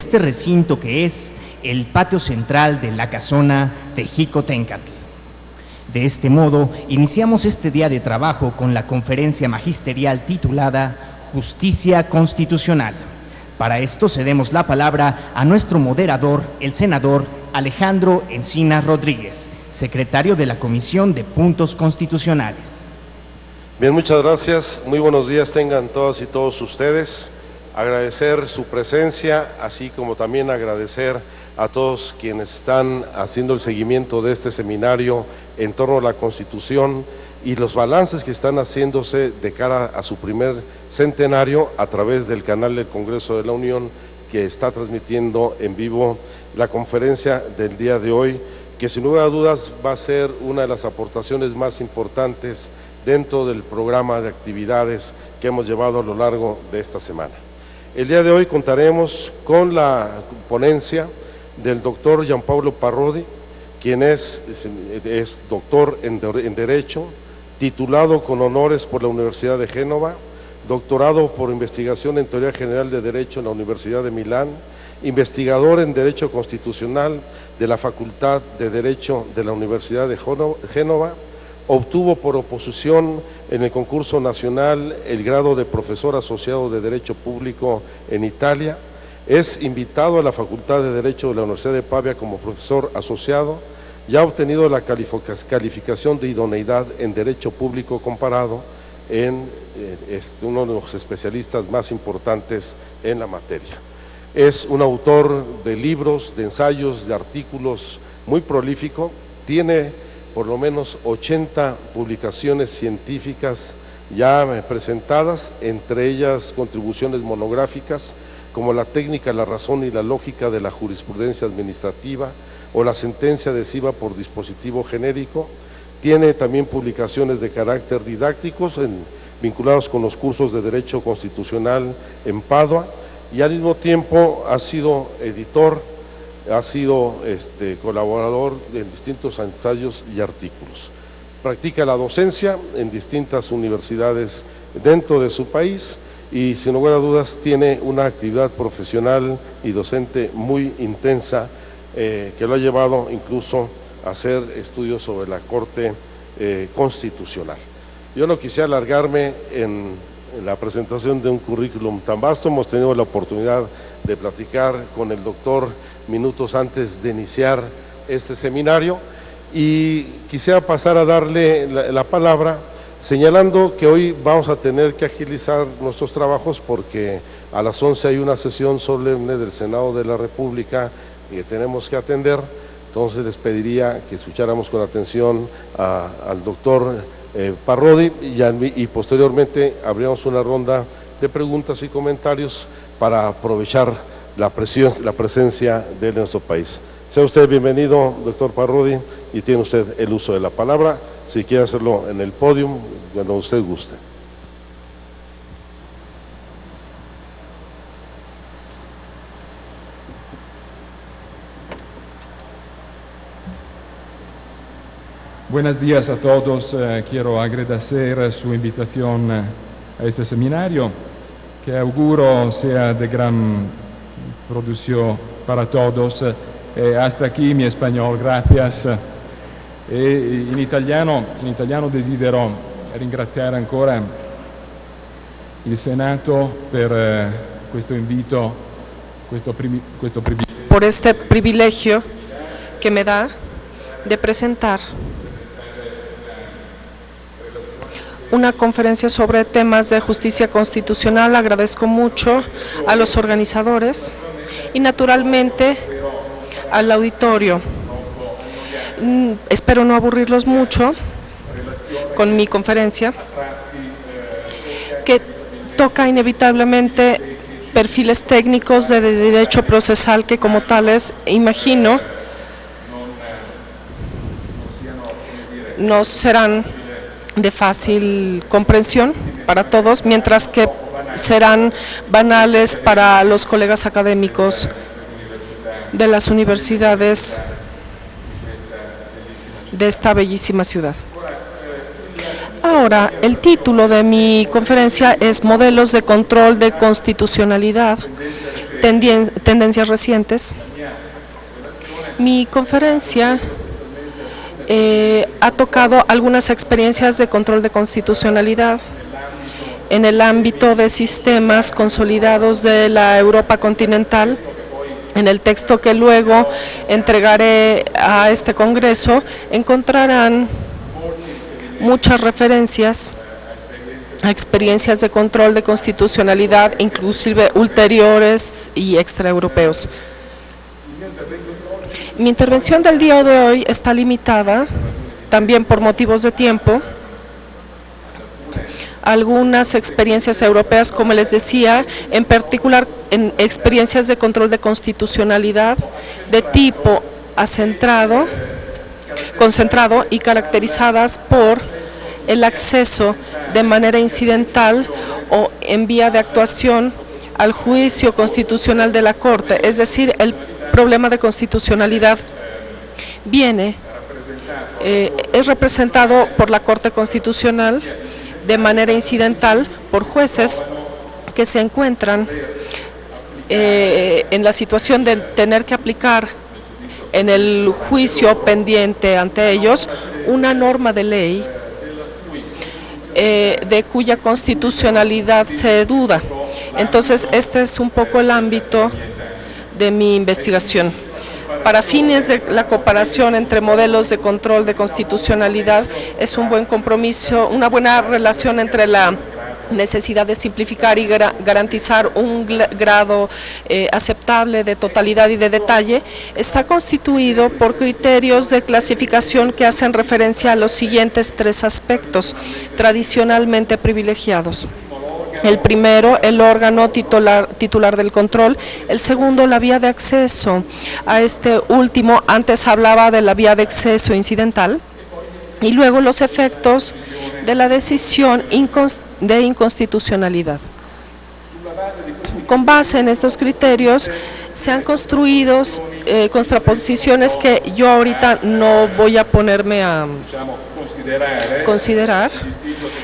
Este recinto que es el patio central de la casona de Jicotencatl. De este modo, iniciamos este día de trabajo con la conferencia magisterial titulada Justicia Constitucional. Para esto cedemos la palabra a nuestro moderador, el senador Alejandro Encinas Rodríguez, secretario de la Comisión de Puntos Constitucionales. Bien, muchas gracias. Muy buenos días tengan todas y todos ustedes. Agradecer su presencia, así como también agradecer a todos quienes están haciendo el seguimiento de este seminario en torno a la Constitución y los balances que están haciéndose de cara a su primer centenario a través del canal del Congreso de la Unión, que está transmitiendo en vivo la conferencia del día de hoy, que sin lugar a dudas va a ser una de las aportaciones más importantes dentro del programa de actividades que hemos llevado a lo largo de esta semana. El día de hoy contaremos con la ponencia del doctor Gianpaolo Parrodi, quien es doctor en Derecho, titulado con honores por la Universidad de Génova, doctorado por investigación en Teoría General de Derecho en la Universidad de Milán, investigador en Derecho Constitucional de la Facultad de Derecho de la Universidad de Génova. Obtuvo por oposición en el concurso nacional el grado de profesor asociado de Derecho Público en Italia. Es invitado a la Facultad de Derecho de la Universidad de Pavia como profesor asociado y ha obtenido la calificación de idoneidad en Derecho Público comparado en uno de los especialistas más importantes en la materia. Es un autor de libros, de ensayos, de artículos muy prolífico, tiene por lo menos 80 publicaciones científicas ya presentadas, entre ellas contribuciones monográficas como La técnica, la razón y la lógica de la jurisprudencia administrativa o La sentencia adhesiva por dispositivo genérico. Tiene también publicaciones de carácter didácticos vinculados con los cursos de Derecho Constitucional en Padua y al mismo tiempo ha sido editor, ha sido colaborador en distintos ensayos y artículos. Practica la docencia en distintas universidades dentro de su país y sin lugar a dudas tiene una actividad profesional y docente muy intensa que lo ha llevado incluso a hacer estudios sobre la Corte Constitucional. Yo no quisiera alargarme en la presentación de un currículum tan vasto. Hemos tenido la oportunidad de platicar con el doctor minutos antes de iniciar este seminario y quisiera pasar a darle la palabra señalando que hoy vamos a tener que agilizar nuestros trabajos porque a las 11 hay una sesión solemne del Senado de la República que tenemos que atender. Entonces les pediría que escucháramos con atención al doctor Parrodi y posteriormente abríamos una ronda de preguntas y comentarios para aprovechar la presencia de nuestro país. Sea usted bienvenido, doctor Parrodi, y tiene usted el uso de la palabra, si quiere hacerlo en el podio, cuando usted guste. Buenos días a todos. Quiero agradecer su invitación a este seminario, que auguro sea de gran producción para todos. Hasta aquí mi español, gracias. In italiano desidero ringraziare ancora il Senato per questo invito, questo privilegio. Por este privilegio que me da de presentar una conferencia sobre temas de justicia constitucional. Agradezco mucho a los organizadores y naturalmente al auditorio. Espero no aburrirlos mucho con mi conferencia, que toca inevitablemente perfiles técnicos de derecho procesal que como tales, imagino, no serán de fácil comprensión para todos, mientras que serán banales para los colegas académicos de las universidades de esta bellísima ciudad. Ahora, el título de mi conferencia es Modelos de control de constitucionalidad tendencias recientes. Mi conferencia ha tocado algunas experiencias de control de constitucionalidad en el ámbito de sistemas consolidados de la Europa continental. En el texto que luego entregaré a este Congreso encontrarán muchas referencias a experiencias de control de constitucionalidad, inclusive ulteriores y extraeuropeos. Mi intervención del día de hoy está limitada, también por motivos de tiempo, algunas experiencias europeas, como les decía, en particular en experiencias de control de constitucionalidad de tipo concentrado y caracterizadas por el acceso de manera incidental o en vía de actuación al juicio constitucional de la Corte, es decir, el problema de constitucionalidad es representado por la Corte Constitucional de manera incidental por jueces que se encuentran en la situación de tener que aplicar en el juicio pendiente ante ellos una norma de ley de cuya constitucionalidad se duda. Entonces, este es un poco el ámbito de mi investigación. Para fines de la comparación entre modelos de control de constitucionalidad, es un buen compromiso, una buena relación entre la necesidad de simplificar y garantizar un grado aceptable de totalidad y de detalle. Está constituido por criterios de clasificación que hacen referencia a los siguientes tres aspectos tradicionalmente privilegiados. El primero, el órgano titular del control. El segundo, la vía de acceso. A este último, antes hablaba de la vía de acceso incidental. Y luego los efectos de la decisión de inconstitucionalidad. Con base en estos criterios, se han construido contraposiciones que yo ahorita no voy a ponerme a considerar.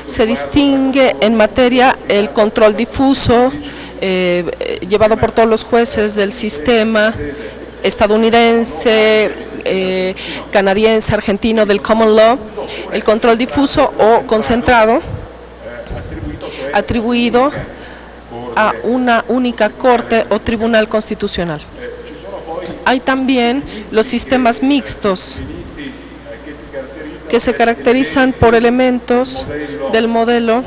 Se distingue en materia el control difuso, llevado por todos los jueces del sistema estadounidense, canadiense, argentino, del common law, el control difuso o concentrado, atribuido a una única corte o tribunal constitucional. Hay también los sistemas mixtos, que se caracterizan por elementos del modelo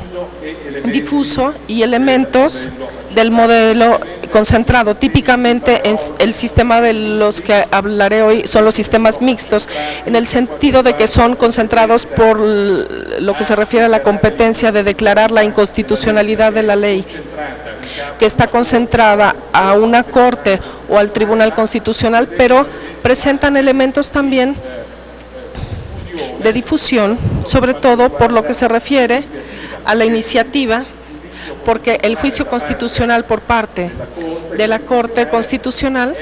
difuso y elementos del modelo concentrado. Típicamente el sistema de los que hablaré hoy son los sistemas mixtos, en el sentido de que son concentrados por lo que se refiere a la competencia de declarar la inconstitucionalidad de la ley, que está concentrada a una corte o al Tribunal Constitucional, pero presentan elementos también de difusión, sobre todo por lo que se refiere a la iniciativa, porque el juicio constitucional por parte de la Corte Constitucional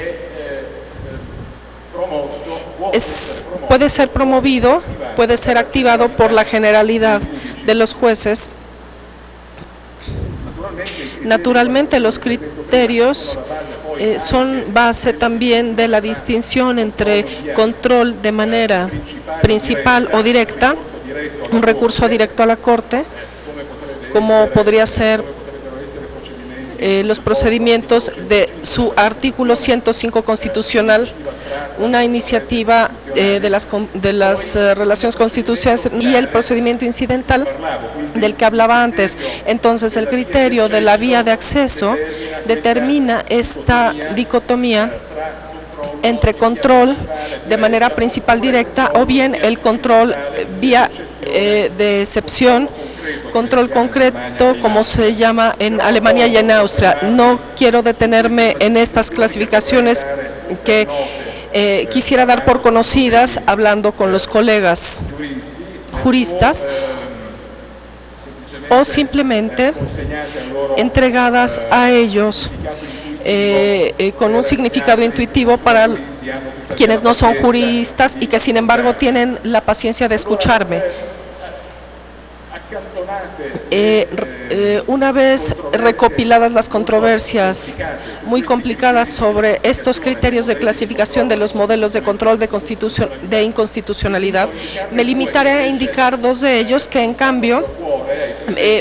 puede ser promovido, puede ser activado por la generalidad de los jueces. Naturalmente, los criterios son base también de la distinción entre control de manera principal o directa, un recurso directo a la Corte, como podría ser los procedimientos de su artículo 105 constitucional, una iniciativa de las relaciones constitucionales, y el procedimiento incidental del que hablaba antes. Entonces, el criterio de la vía de acceso determina esta dicotomía entre control de manera principal directa o bien el control vía de excepción, control concreto, como se llama en Alemania y en Austria. No quiero detenerme en estas clasificaciones que quisiera dar por conocidas hablando con los colegas juristas, o simplemente entregadas a ellos con un significado intuitivo para quienes no son juristas y que sin embargo tienen la paciencia de escucharme. Una vez recopiladas las controversias muy complicadas sobre estos criterios de clasificación de los modelos de control de inconstitucionalidad, me limitaré a indicar dos de ellos que en cambio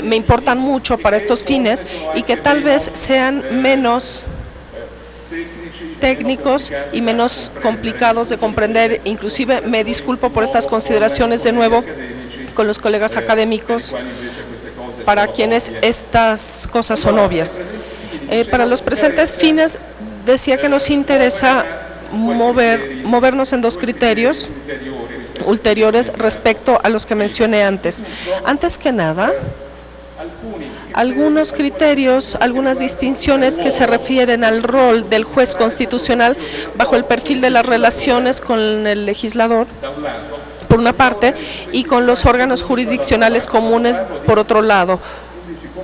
me importan mucho para estos fines y que tal vez sean menos técnicos y menos complicados de comprender. Inclusive me disculpo por estas consideraciones de nuevo con los colegas académicos para quienes estas cosas son obvias. Para los presentes fines decía que nos interesa movernos en dos criterios ulteriores respecto a los que mencioné antes. Antes que nada, algunos criterios, algunas distinciones que se refieren al rol del juez constitucional bajo el perfil de las relaciones con el legislador, por una parte, y con los órganos jurisdiccionales comunes, por otro lado.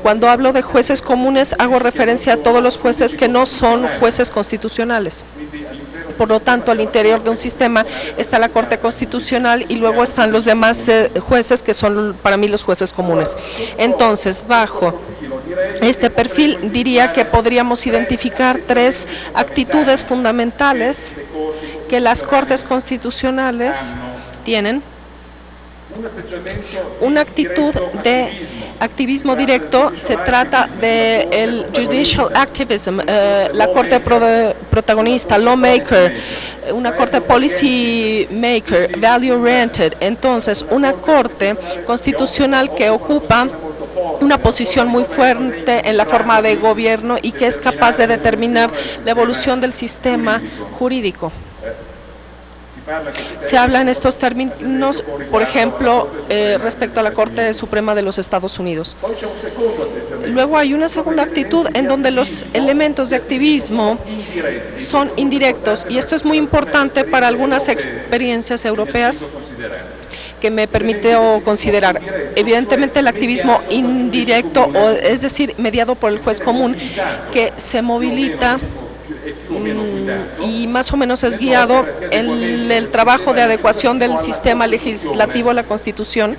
Cuando hablo de jueces comunes, hago referencia a todos los jueces que no son jueces constitucionales. Por lo tanto, al interior de un sistema está la Corte Constitucional y luego están los demás jueces que son para mí los jueces comunes. Entonces, bajo este perfil diría que podríamos identificar tres actitudes fundamentales que las Cortes Constitucionales tienen. Una actitud de activismo directo, se trata del judicial activism, la corte protagonista, lawmaker, una corte policy maker, value oriented. Entonces, una corte constitucional que ocupa una posición muy fuerte en la forma de gobierno y que es capaz de determinar la evolución del sistema jurídico. Se habla en estos términos, por ejemplo, respecto a la Corte Suprema de los Estados Unidos. Luego hay una segunda actitud en donde los elementos de activismo son indirectos, y esto es muy importante para algunas experiencias europeas que me permitió considerar. Evidentemente el activismo indirecto, es decir, mediado por el juez común, que se moviliza y más o menos es guiado en el trabajo de adecuación del sistema legislativo a la Constitución,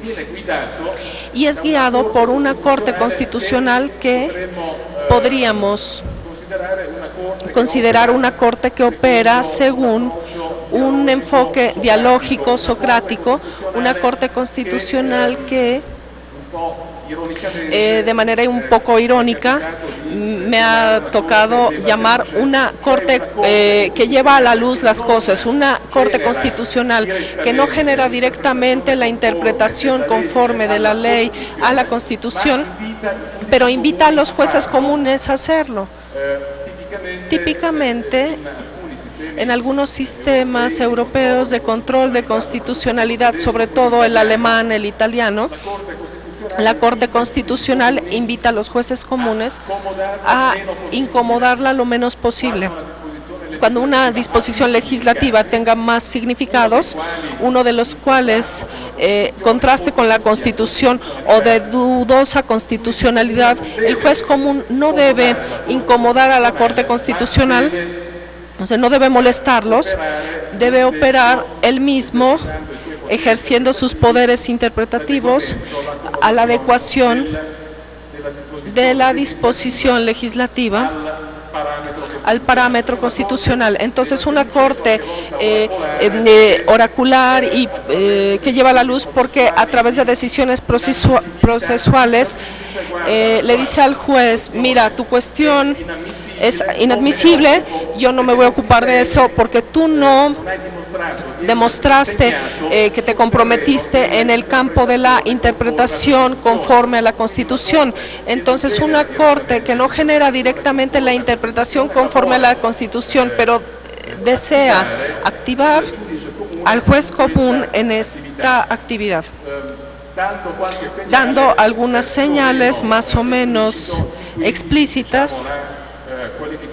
y es guiado por una Corte Constitucional que podríamos considerar una Corte que opera según un enfoque dialógico socrático, una Corte Constitucional que de manera un poco irónica me ha tocado llamar una corte que lleva a la luz las cosas, una corte constitucional que no genera directamente la interpretación conforme de la ley a la Constitución, pero invita a los jueces comunes a hacerlo. Típicamente, en algunos sistemas europeos de control de constitucionalidad, sobre todo el alemán, el italiano, la Corte Constitucional invita a los jueces comunes a incomodarla lo menos posible. Cuando una disposición legislativa tenga más significados, uno de los cuales contraste con la Constitución o de dudosa constitucionalidad, el juez común no debe incomodar a la Corte Constitucional, o sea, no debe molestarlos, debe operar él mismo, ejerciendo sus poderes interpretativos a la adecuación de la disposición legislativa al parámetro constitucional. Entonces, una corte oracular y que lleva a la luz porque a través de decisiones procesuales le dice al juez: mira, tu cuestión es inadmisible, yo no me voy a ocupar de eso porque tú no demostraste que te comprometiste en el campo de la interpretación conforme a la Constitución. Entonces, una corte que no genera directamente la interpretación conforme a la Constitución, pero desea activar al juez común en esta actividad, dando algunas señales más o menos explícitas.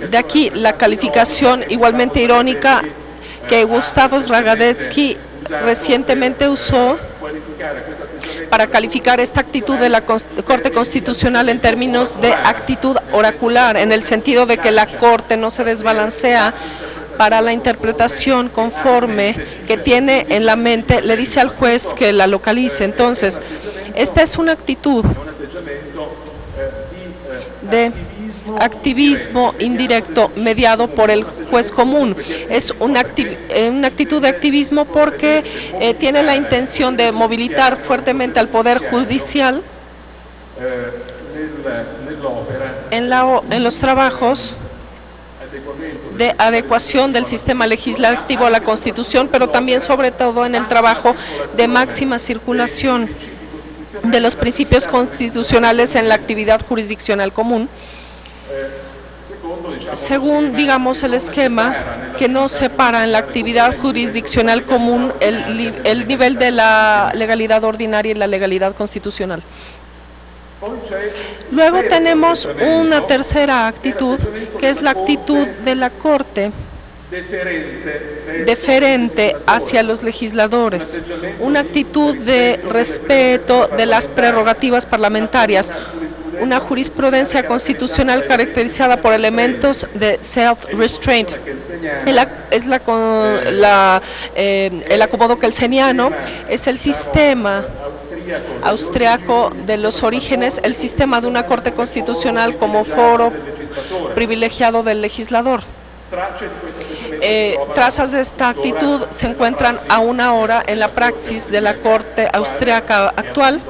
De aquí la calificación igualmente irónica que Gustavo Ragadetsky recientemente usó para calificar esta actitud de la Corte Constitucional en términos de actitud oracular, en el sentido de que la Corte no se desbalancea para la interpretación conforme que tiene en la mente, le dice al juez que la localice. Entonces, esta es una actitud de activismo indirecto mediado por el juez común. Es una actitud de activismo porque tiene la intención de movilizar fuertemente al Poder Judicial en los trabajos de adecuación del sistema legislativo a la Constitución, pero también sobre todo en el trabajo de máxima circulación de los principios constitucionales en la actividad jurisdiccional común, según, digamos, el esquema que no separa en la actividad jurisdiccional común el nivel de la legalidad ordinaria y la legalidad constitucional. Luego tenemos una tercera actitud, que es la actitud de la Corte deferente hacia los legisladores, una actitud de respeto de las prerrogativas parlamentarias, una jurisprudencia constitucional caracterizada por elementos de self-restraint. El acomodo kelseniano es el sistema austriaco de los orígenes, el sistema de una Corte Constitucional como foro privilegiado del legislador. Trazas de esta actitud se encuentran aún ahora en la praxis de la Corte austriaca actual,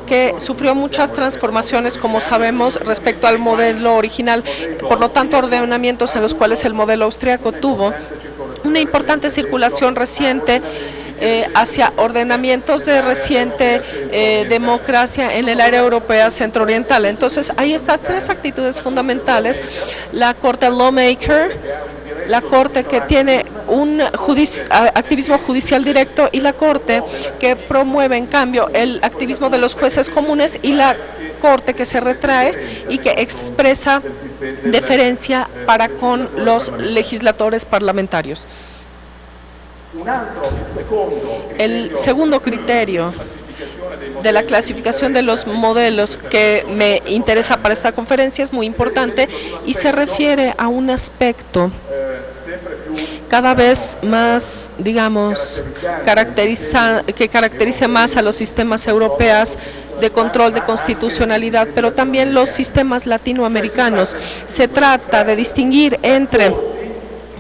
que sufrió muchas transformaciones, como sabemos, respecto al modelo original. Por lo tanto, ordenamientos en los cuales el modelo austriaco tuvo una importante circulación reciente hacia ordenamientos de reciente democracia en el área europea centro-oriental. Entonces, hay estas tres actitudes fundamentales: la Corte Lawmaker, la Corte que tiene un activismo judicial directo, y la Corte que promueve, en cambio, el activismo de los jueces comunes, y la Corte que se retrae y que expresa deferencia para con los legisladores parlamentarios. El segundo criterio de la clasificación de los modelos que me interesa para esta conferencia es muy importante y se refiere a un aspecto cada vez más, digamos, que caracteriza más a los sistemas europeos de control de constitucionalidad, pero también los sistemas latinoamericanos. Se trata de distinguir entre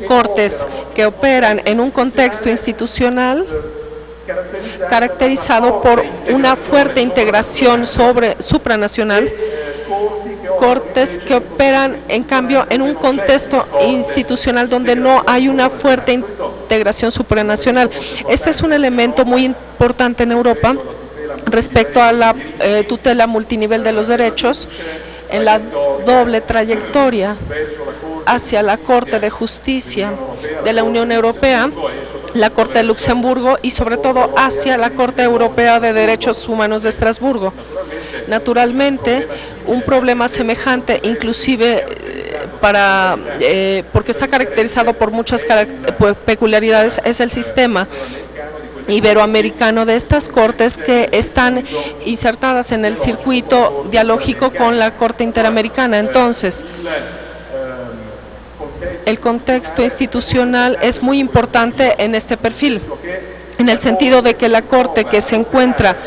cortes que operan en un contexto institucional caracterizado por una fuerte integración supranacional, cortes que operan, en cambio, en un contexto institucional donde no hay una fuerte integración supranacional. Este es un elemento muy importante en Europa respecto a la tutela multinivel de los derechos, en la doble trayectoria hacia la Corte de Justicia de la Unión Europea, la Corte de Luxemburgo, y sobre todo hacia la Corte Europea de Derechos Humanos de Estrasburgo. Naturalmente, un problema semejante, inclusive porque está caracterizado por muchas peculiaridades, es el sistema iberoamericano de estas cortes, que están insertadas en el circuito dialógico con la Corte Interamericana. Entonces, el contexto institucional es muy importante en este perfil, en el sentido de que la Corte que se encuentra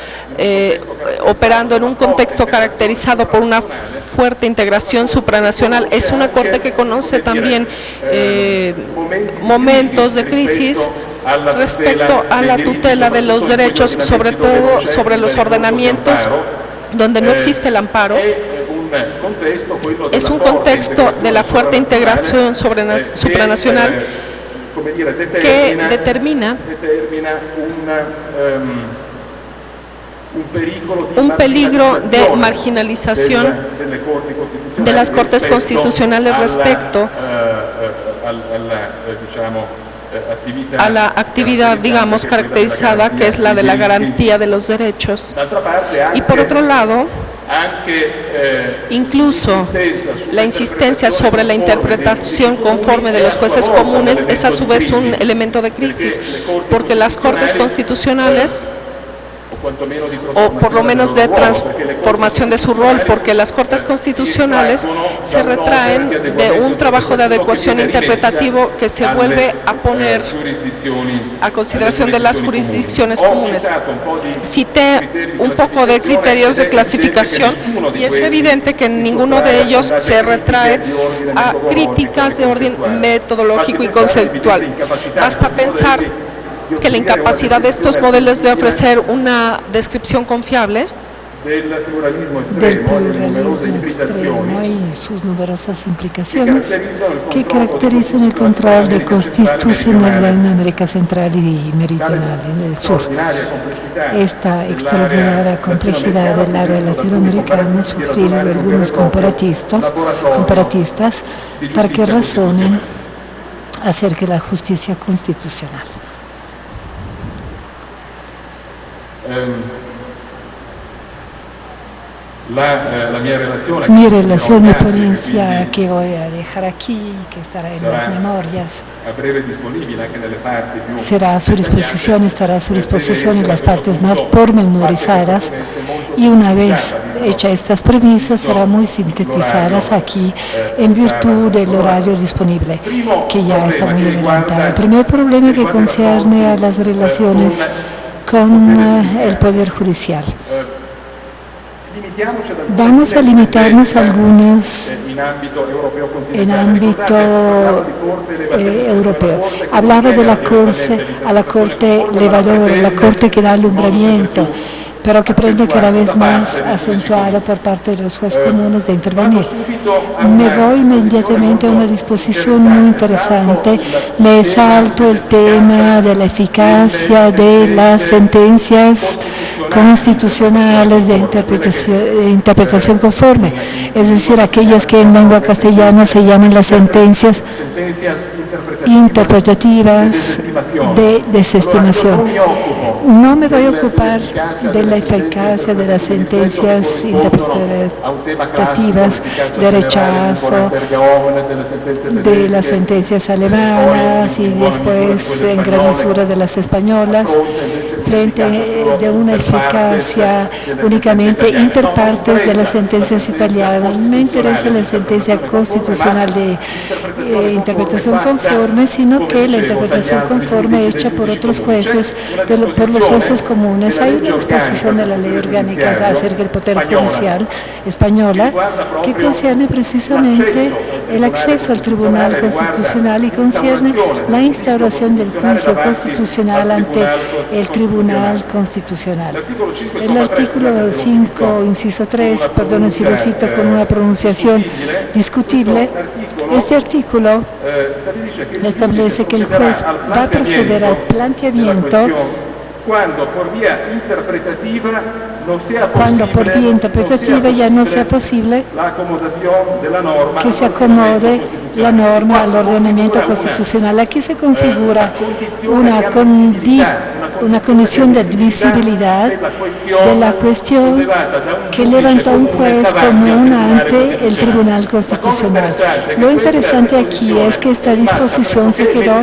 operando en un contexto caracterizado por una fuerte integración supranacional es una Corte que conoce también momentos de crisis respecto a la tutela de los derechos, sobre todo sobre los ordenamientos donde no existe el amparo. Es un contexto de la fuerte integración supranacional que determina un peligro de marginalización de las Cortes Constitucionales respecto a la actividad, digamos, caracterizada, que es la de la garantía de los derechos. Y por otro lado, incluso la insistencia sobre la interpretación conforme de los jueces comunes es a su vez un elemento de crisis, porque las Cortes Constitucionales, o por lo menos de transformación de su rol, porque las Cortes Constitucionales se retraen de un trabajo de adecuación interpretativo que se vuelve a poner a consideración de las jurisdicciones comunes. Cité un poco de criterios de clasificación y es evidente que ninguno de ellos se retrae a críticas de orden metodológico y conceptual. Basta pensar que la incapacidad de estos modelos de ofrecer una descripción confiable del pluralismo extremo y sus numerosas implicaciones que caracterizan el control de constitucionalidad en América Central y Meridional, en el sur. Esta extraordinaria complejidad del área latinoamericana sugiere algunos comparatistas para que razonen acerca de la justicia constitucional. Mi ponencia que voy a dejar aquí, que estará en las memorias, será a su disposición, estará a su disposición en las partes más pormenorizadas, y una vez hechas estas premisas serán muy sintetizadas aquí en virtud del horario disponible, que ya está muy adelantado. El primer problema que concierne a las relaciones con el Poder Judicial. Vamos a limitarnos a algunas en ámbito europeo. Hablaba de la corte elevadora, la corte que da alumbramiento, pero que prende cada vez más acentuado por parte de los jueces comunes de intervenir. Me voy inmediatamente a una disposición muy interesante. Me salto el tema de la eficacia de las sentencias constitucionales de interpretación conforme, es decir, aquellas que en lengua castellana se llaman las sentencias interpretativas de desestimación. No me voy a ocupar de la eficacia de las sentencias interpretativas de rechazo, de las sentencias alemanas y después en gran mesura de las españolas, frente de una eficacia únicamente interpartes de las sentencias italianas. Me interesa la sentencia constitucional de interpretación conforme, sino que la interpretación conforme hecha por otros jueces, por los jueces comunes. Hay una disposición de la ley orgánica acerca del Poder Judicial española que concierne precisamente el acceso al Tribunal Constitucional y concierne la instauración del juicio constitucional ante el Tribunal Constitucional. El artículo 5, inciso 3, perdonen si lo cito con una pronunciación discutible, este artículo establece que el juez va a proceder al planteamiento cuando por vía interpretativa ya no sea posible que se acomode la norma al ordenamiento constitucional. Aquí se configura una condición de admisibilidad de la cuestión que levantó un juez común ante el Tribunal Constitucional. Lo interesante aquí es que esta disposición se quedó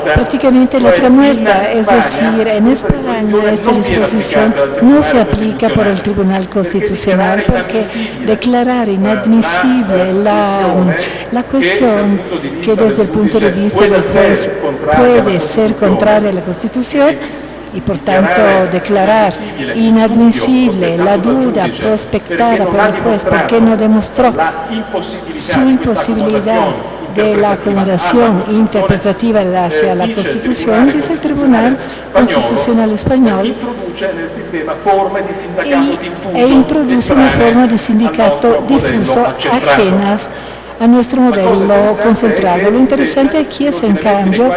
prácticamente letra muerta, es decir, en España esta disposición no se aplica por el Tribunal Constitucional porque declarar inadmisible la cuestión que desde el punto de vista del juez puede ser contraria a la Constitución y por tanto declarar inadmisible la duda prospectada por el juez porque no demostró su imposibilidad de la acomodación interpretativa hacia la Constitución, dice el Tribunal Constitucional Español, e introduce una forma de sindicato difuso ajenas a nuestro modelo concentrado. Lo interesante aquí es, en cambio,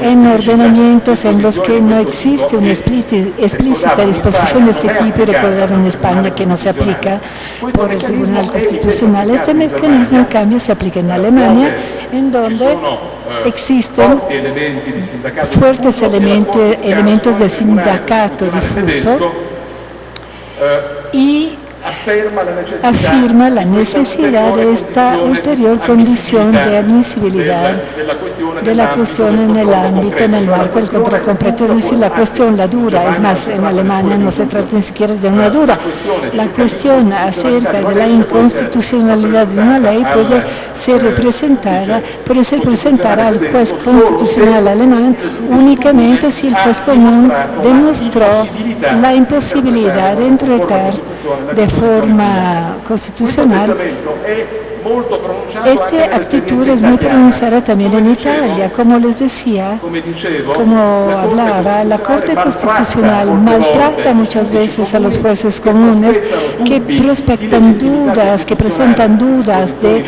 en ordenamientos en los que no existe una explícita disposición de este tipo y recordar en España que no se aplica por el Tribunal Constitucional. Este mecanismo, en cambio, se aplica en Alemania, en donde existen fuertes elementos de sindicato difuso y afirma la necesidad de esta ulterior condición de admisibilidad de la cuestión en el ámbito, en el marco del control completo, es decir, la cuestión, la dura, es más, en Alemania no se trata ni siquiera de una dura, la cuestión acerca de la inconstitucionalidad de una ley puede ser presentada al juez constitucional alemán únicamente si el juez común demostró la imposibilidad de interpretar de forma constitucional. Esta actitud es muy pronunciada también en Italia. Como les decía, como hablaba, la Corte Constitucional maltrata muchas veces a los jueces comunes que prospectan dudas, que presentan dudas de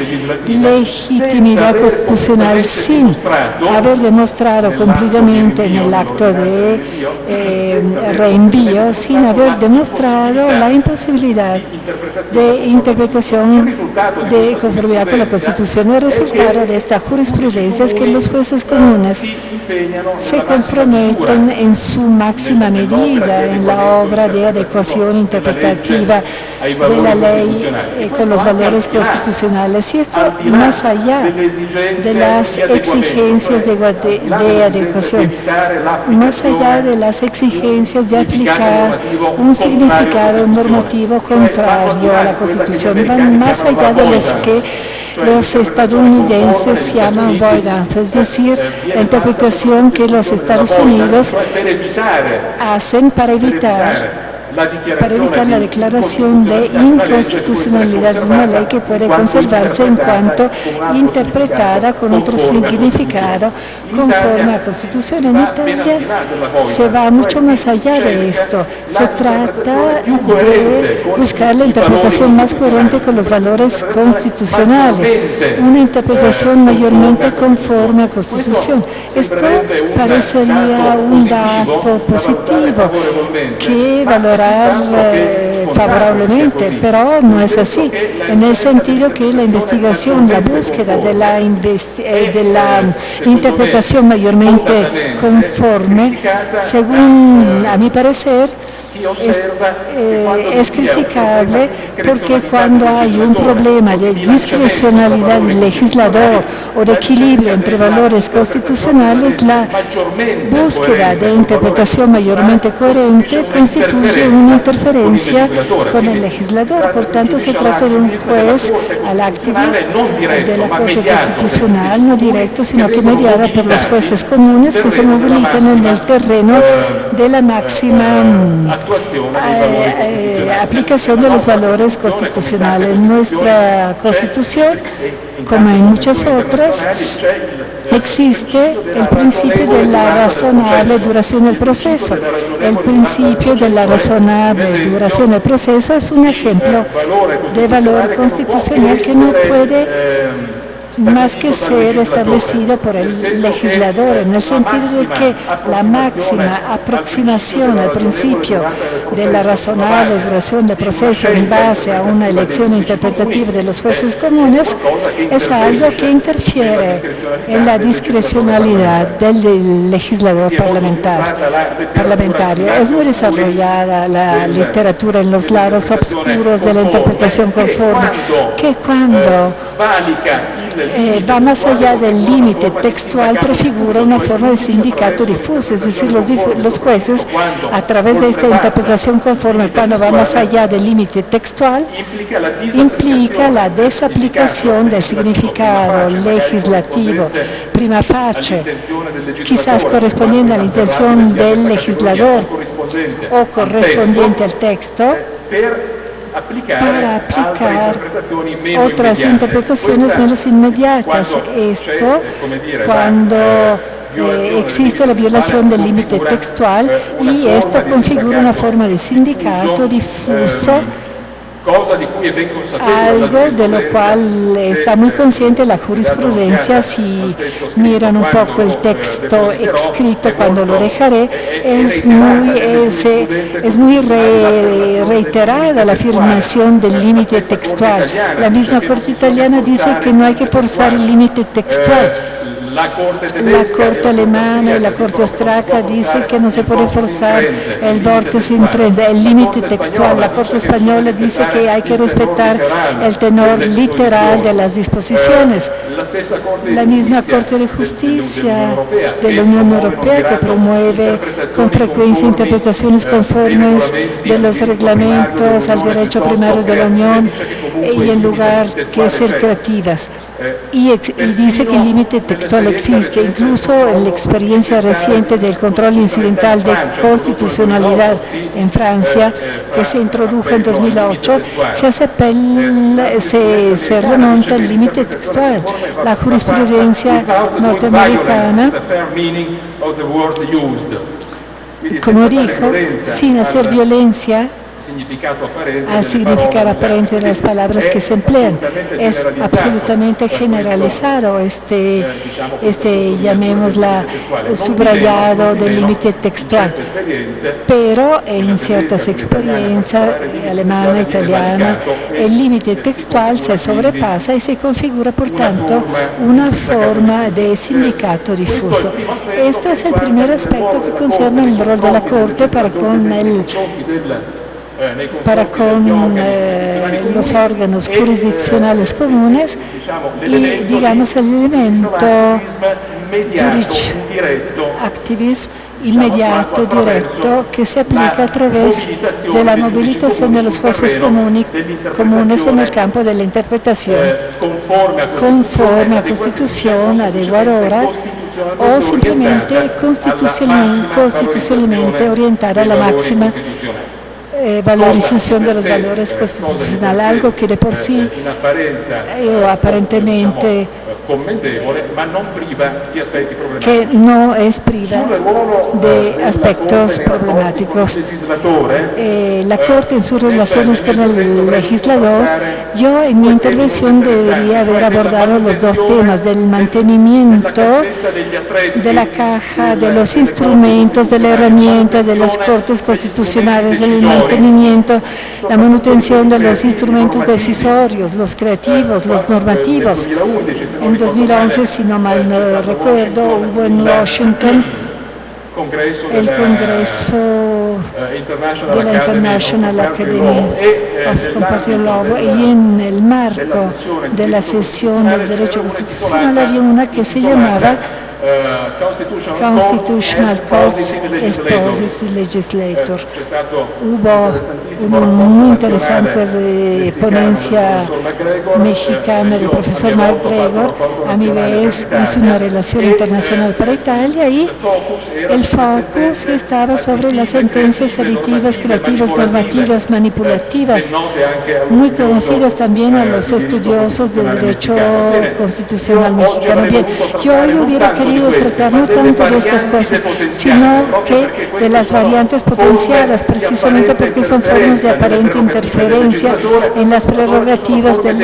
legitimidad constitucional sin haber demostrado cumplidamente en el acto de reenvío, sin haber demostrado la imposibilidad de interpretación de conformidad con la Constitución. El resultado de esta jurisprudencia es que los jueces comunes se comprometen en su máxima medida en la obra de adecuación interpretativa de la ley con los valores constitucionales, y esto más allá de las exigencias de adecuación, más allá de las exigencias de aplicar un significado normativo contrario a la Constitución, van más allá de los que los estadounidenses llaman voidance, es decir, la interpretación que los Estados Unidos hacen para evitar la declaración de inconstitucionalidad de una ley que puede conservarse en cuanto interpretada con otro significado conforme a la Constitución. En Italia se va mucho más allá de esto. Se trata de buscar la interpretación más coherente con los valores constitucionales, una interpretación mayormente conforme a la Constitución. Esto parecería un dato positivo que valora favorablemente, pero no es así, en el sentido que la investigación, la búsqueda de la interpretación mayormente conforme, según a mi parecer, es criticable, porque cuando hay un problema de discrecionalidad del legislador o de equilibrio entre valores constitucionales, la búsqueda de interpretación mayormente coherente constituye una interferencia con el legislador. Por tanto, se trata de un juez al activist de la Corte Constitucional, no directo, sino que mediada por los jueces comunes que se movilizan en el terreno de la máxima aplicación de los valores constitucionales. Nuestra Constitución, como en muchas otras, existe el principio de la razonable duración del proceso. El principio de la razonable duración del proceso es un ejemplo de valor constitucional que no puede más que ser establecido por el legislador, en el sentido de que la máxima aproximación al principio de la razonable duración del proceso en base a una elección interpretativa de los jueces comunes es algo que interfiere en la discrecionalidad del legislador parlamentario. Es muy desarrollada la literatura en los lados oscuros de la interpretación conforme, que cuando va más allá del límite textual, prefigura una forma de sindicato difuso, es decir, los jueces, a través de esta interpretación conforme, cuando va más allá del límite textual, implica la desaplicación del significado legislativo prima facie, quizás correspondiente a la intención del legislador o correspondiente al texto, para aplicar otras interpretaciones menos inmediatas. Esto cuando existe la violación del límite textual, y esto configura una forma de sindicato difuso, algo de lo cual está muy consciente la jurisprudencia. Si miran un poco el texto escrito, cuando lo dejaré, es muy reiterada la afirmación del límite textual. La misma Corte italiana dice que no hay que forzar el límite textual. La Corte alemana y la Corte austriaca dicen que no se puede forzar el vórtice entre el límite textual. La Corte española dice que hay que respetar el tenor literal de las disposiciones. La misma Corte de Justicia de la Unión Europea, que promueve con frecuencia interpretaciones conformes de los reglamentos al derecho primario de la Unión y en lugar que ser creativas. Y dice que el límite textual existe, incluso en la experiencia reciente del control incidental de constitucionalidad en Francia, que se introdujo en 2008, se remonta el límite textual. La jurisprudencia norteamericana, como dijo, sin hacer violencia al significado aparente de las palabras que se emplean. Es absolutamente generalizado llamémosla, subrayado del límite textual. Pero en ciertas experiencias alemana, italiana, el límite textual se sobrepasa y se configura, por tanto, una forma de sindicato difuso. Esto es el primer aspecto que concierne el rol de la Corte para con los órganos jurisdiccionales comunes y, digamos, el elemento activismo inmediato, directo, que se aplica a través de la movilización de los jueces comunes en el campo de la interpretación, conforme a Constitución, adecuadora o simplemente constitucionalmente orientada a la máxima valorización de los valores constitucionales, algo que de por sí aparentemente que no es priva de aspectos problemáticos. La Corte en sus relaciones con el legislador, yo en mi intervención debería haber abordado los dos temas del mantenimiento de la caja, de los instrumentos, de la herramienta de las Cortes constitucionales, el mantenimiento, la manutención de los instrumentos decisorios, los creativos, los normativos. En 2011, si no mal no recuerdo, hubo en Washington el Congreso de la International Academy of Comparative Law, y en el marco de la sesión del derecho constitucional había una que se llamaba Constitutional Court Expositive Legislator. Hubo una muy interesante ponencia mexicana del profesor MacGregor. A mi vez hizo una relación internacional para Italia y el focus estaba sobre las sentencias aditivas, creativas, normativas, manipulativas, muy conocidas también a los estudiosos del derecho constitucional mexicano. Bien, yo hoy hubiera querido tratar no tanto de estas cosas, sino que de las variantes potenciadas, precisamente porque son formas de aparente interferencia en las prerrogativas del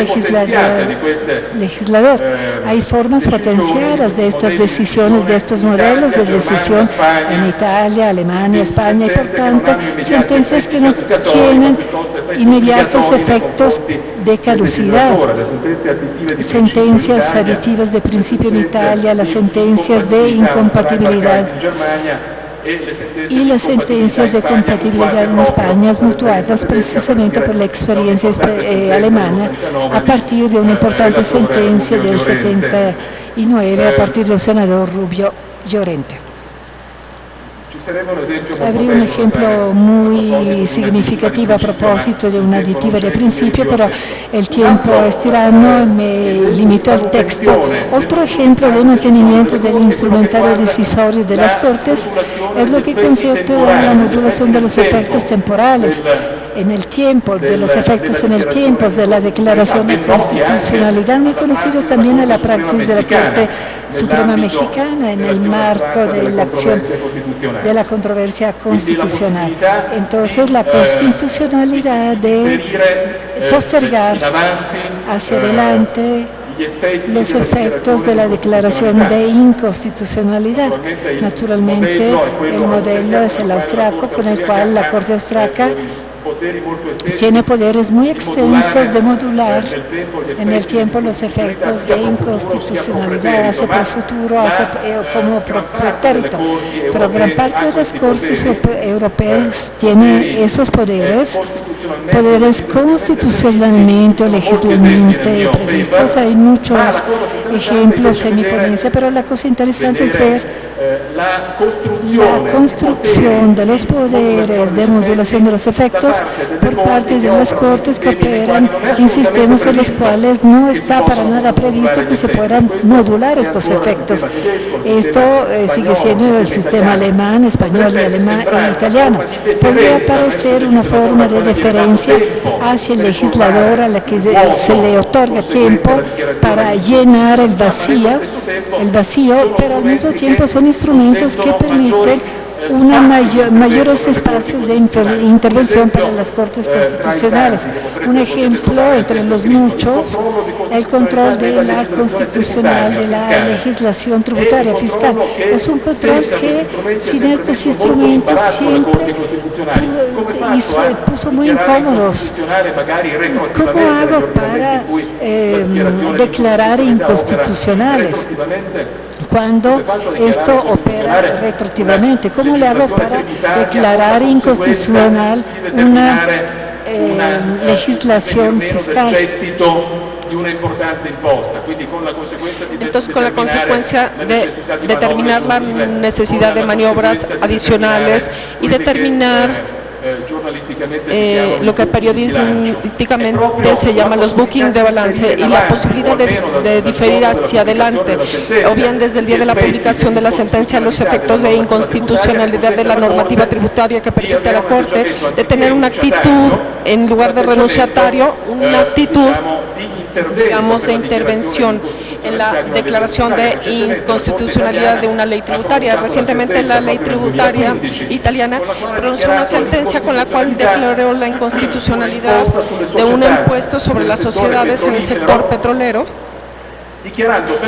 legislador. Hay formas potenciadas de estas decisiones, de estos modelos de decisión en Italia, Alemania, España, y por tanto sentencias que no tienen inmediatos efectos de caducidad. Sentencias aditivas de principio en Italia, las sentencias de incompatibilidad y las sentencias de compatibilidad en España, mutuadas precisamente por la experiencia alemana a partir de una importante sentencia del 79 a partir del senador Rubio Llorente. Habría un ejemplo muy significativo a propósito de una aditiva de principio, pero el tiempo es tirano, me limito al texto. Otro ejemplo de mantenimiento del instrumentario decisorio de las Cortes es lo que concierne a la modulación de los efectos temporales en el tiempo, de los efectos en el tiempo de la declaración de constitucionalidad, muy conocidos también en la praxis de la Corte Suprema Mexicana en el marco de la acción de la controversia constitucional. Entonces, la constitucionalidad de postergar hacia adelante los efectos de la declaración de inconstitucionalidad. Naturalmente, el modelo es el austriaco, con el cual la Corte austriaca tiene poderes muy extensos de modular en el tiempo los efectos de inconstitucionalidad hacia el futuro, como pretérito. Pero gran parte de las cortes europeas tiene esos poderes constitucionalmente o legislativamente previstos. Hay muchos ejemplos en mi ponencia, pero la cosa interesante es ver la construcción de los poderes de modulación de los efectos por parte de las cortes que operan en sistemas en los cuales no está para nada previsto que se puedan modular estos efectos. Esto sigue siendo el sistema alemán, español y italiano. Podría parecer una forma de deferencia hacia el legislador a la que se le otorga tiempo para llenar el vacío, pero al mismo tiempo son instrumentos que permiten mayores espacios de intervención para las Cortes Constitucionales. Un ejemplo entre los muchos, el control de la constitucional, de la legislación tributaria fiscal. Es un control que sin estos instrumentos siempre puso muy incómodos. ¿Cómo hago para declarar inconstitucionales cuando esto opera retroactivamente? ¿Cómo le hago para declarar inconstitucional una legislación fiscal? Entonces, con la consecuencia de determinar la necesidad de maniobras adicionales y determinar lo que periodísticamente se llama los booking de balance y la posibilidad de diferir hacia adelante, o bien desde el día de la publicación de la sentencia, los efectos de inconstitucionalidad de la normativa tributaria que permite a la Corte de tener una actitud, en lugar de renunciatario, una actitud, digamos, de intervención en la declaración de inconstitucionalidad de una ley tributaria. Recientemente la ley tributaria italiana pronunció una sentencia con la cual declaró la inconstitucionalidad de un impuesto sobre las sociedades en el sector petrolero,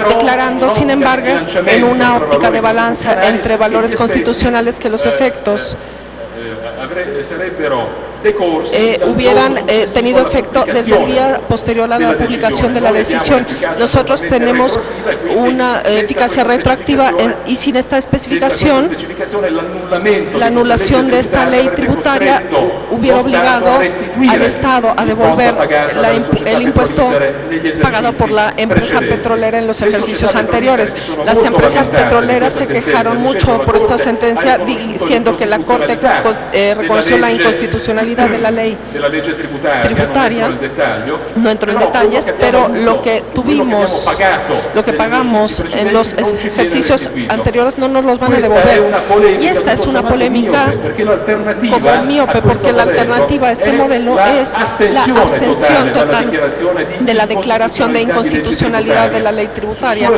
declarando, sin embargo, en una óptica de balanza entre valores constitucionales que los efectos hubieran tenido efecto desde el día posterior a la publicación de la decisión. Nosotros tenemos una eficacia retroactiva y sin esta especificación, la anulación de esta ley tributaria hubiera obligado al Estado a devolver el impuesto pagado por la empresa petrolera en los ejercicios anteriores. Las empresas petroleras se quejaron mucho por esta sentencia, diciendo que la Corte reconoció la inconstitucionalidad de la ley tributaria. No entro en detalles, pero lo que tuvimos, lo que pagamos en los ejercicios anteriores no nos los van a devolver. Y esta es una polémica como miope, porque la alternativa a este modelo es la abstención total de la declaración de inconstitucionalidad de la ley tributaria.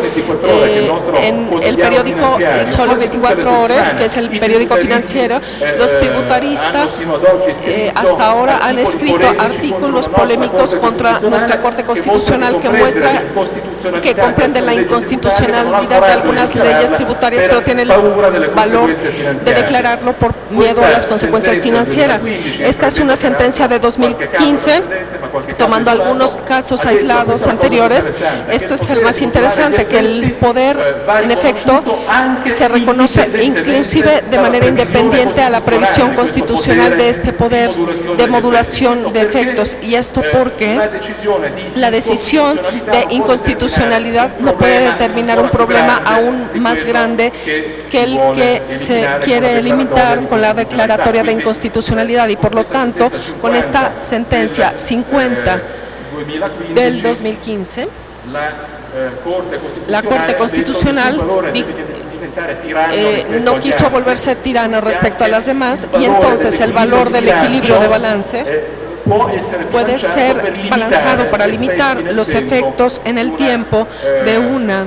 En el periódico Solo 24 Horas, que es el periódico financiero, los tributaristas hasta ahora han escrito artículos polémicos contra nuestra Corte Constitucional que muestra que comprende la inconstitucionalidad de algunas leyes tributarias, pero tiene el valor de declararlo por miedo a las consecuencias financieras. Esta es una sentencia de 2015, tomando algunos casos aislados anteriores. Esto es el más interesante, que el poder, en efecto, se reconoce inclusive de manera independiente a la previsión constitucional de este poder de modulación de efectos. Y esto porque la decisión de inconstitucionalidad no puede determinar un problema aún más grande que el que se quiere limitar con la declaratoria de inconstitucionalidad. Y por lo tanto, con esta sentencia 50 del 2015, la Corte Constitucional no quiso volverse tirana respecto a las demás, y entonces el valor del equilibrio de balance puede ser balanzado para limitar los efectos en el tiempo de una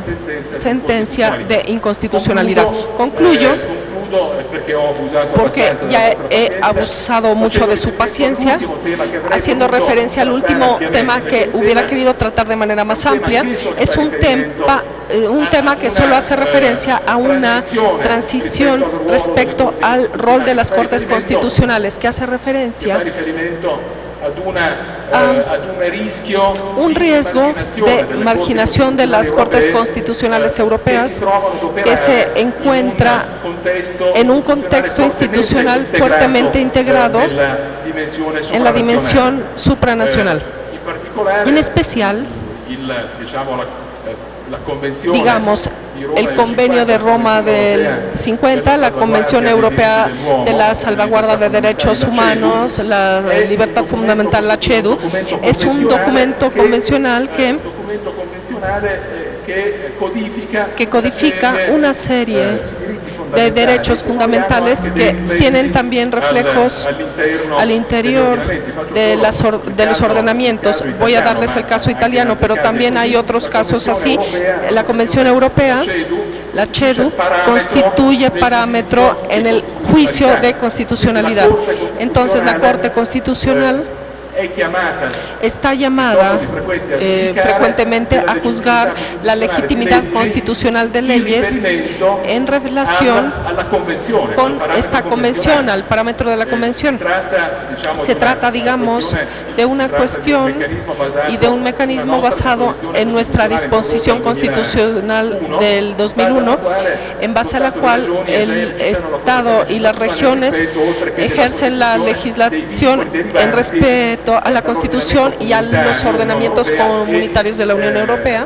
sentencia de inconstitucionalidad. Concluyo porque ya he abusado mucho de su paciencia, haciendo referencia al último tema que hubiera querido tratar de manera más amplia. Es un tema que solo hace referencia a una transición respecto al rol de las Cortes Constitucionales, que hace referencia un riesgo de marginación de las Cortes Constitucionales Europeas que se encuentra en un contexto institucional fuertemente integrado en la dimensión supranacional. En especial, digamos, el Convenio de Roma del 50, la Convención Europea de la Salvaguarda de Derechos Humanos, la Libertad Fundamental, la CEDU, es un documento convencional que codifica una serie de derechos fundamentales que tienen también reflejos al interior de los ordenamientos. Voy a darles el caso italiano, pero también hay otros casos así. La Convención Europea, la CEDU, constituye parámetro en el juicio de constitucionalidad. Entonces, la Corte Constitucional está llamada frecuentemente a juzgar la legitimidad constitucional de leyes en relación con esta convención, al parámetro de la convención. Se trata, digamos, de una cuestión y de un mecanismo basado en nuestra disposición constitucional del 2001, en base a la cual el Estado y las regiones ejercen la legislación en respeto a la Constitución y a los ordenamientos comunitarios de la Unión Europea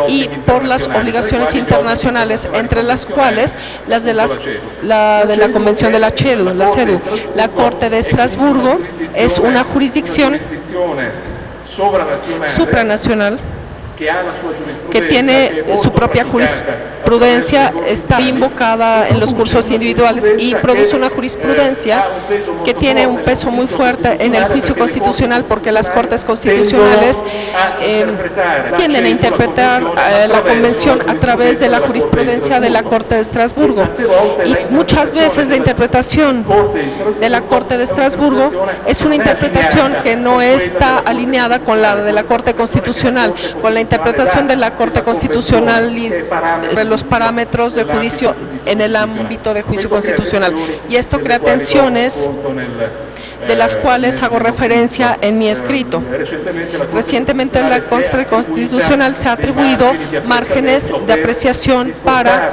y por las obligaciones internacionales, entre las cuales las de la Convención de la CEDU. La Corte de Estrasburgo es una jurisdicción supranacional que tiene su propia jurisprudencia, está invocada en los cursos individuales y produce una jurisprudencia que tiene un peso muy fuerte en el juicio constitucional, porque las Cortes Constitucionales tienden a interpretar la Convención a través de la jurisprudencia de la Corte de Estrasburgo. Y muchas veces la interpretación de la Corte de Estrasburgo es una interpretación que no está alineada con la de la Corte Constitucional, con la interpretación de la Corte Constitucional y los parámetros de juicio en el ámbito de juicio constitucional. Y esto crea tensiones de las cuales hago referencia en mi escrito. Recientemente la Corte Constitucional se ha atribuido márgenes de apreciación para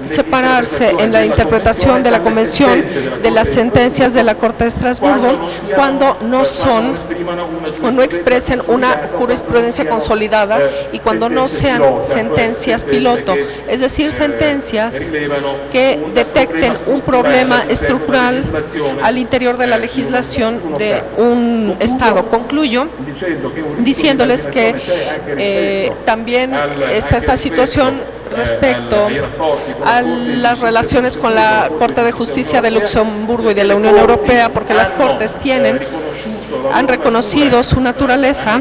separarse en la interpretación de la Convención de las sentencias de la Corte de Estrasburgo cuando no son o no expresen una jurisprudencia consolidada y cuando no sean sentencias piloto, es decir, sentencias que detecten un problema estructural al interior de la legislación de un Estado. Concluyo diciéndoles que también está esta situación respecto a las relaciones con la Corte de Justicia de Luxemburgo y de la Unión Europea, porque las Cortes han reconocido su naturaleza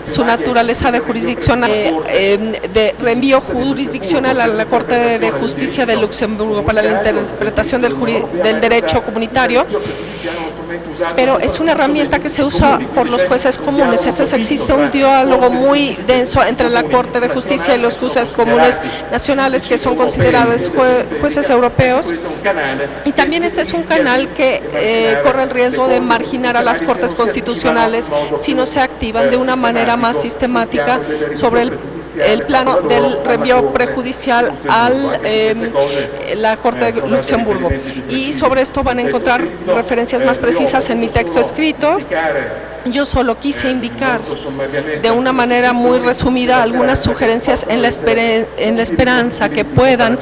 su naturaleza de jurisdicción, de reenvío jurisdiccional a la Corte de Justicia de Luxemburgo para la interpretación del derecho comunitario, pero es una herramienta que se usa por los jueces comunes. Entonces existe un diálogo muy denso entre la Corte de Justicia y los jueces comunes nacionales, que son considerados jueces europeos, y también este es un canal que corre el riesgo de marginar a las Cortes Constitucionales si no se activan de una manera más sistemática sobre el plano del reenvío prejudicial a la Corte de Luxemburgo. Y sobre esto van a encontrar referencias más precisas en mi texto escrito. Yo solo quise indicar de una manera muy resumida algunas sugerencias en la esperanza que puedan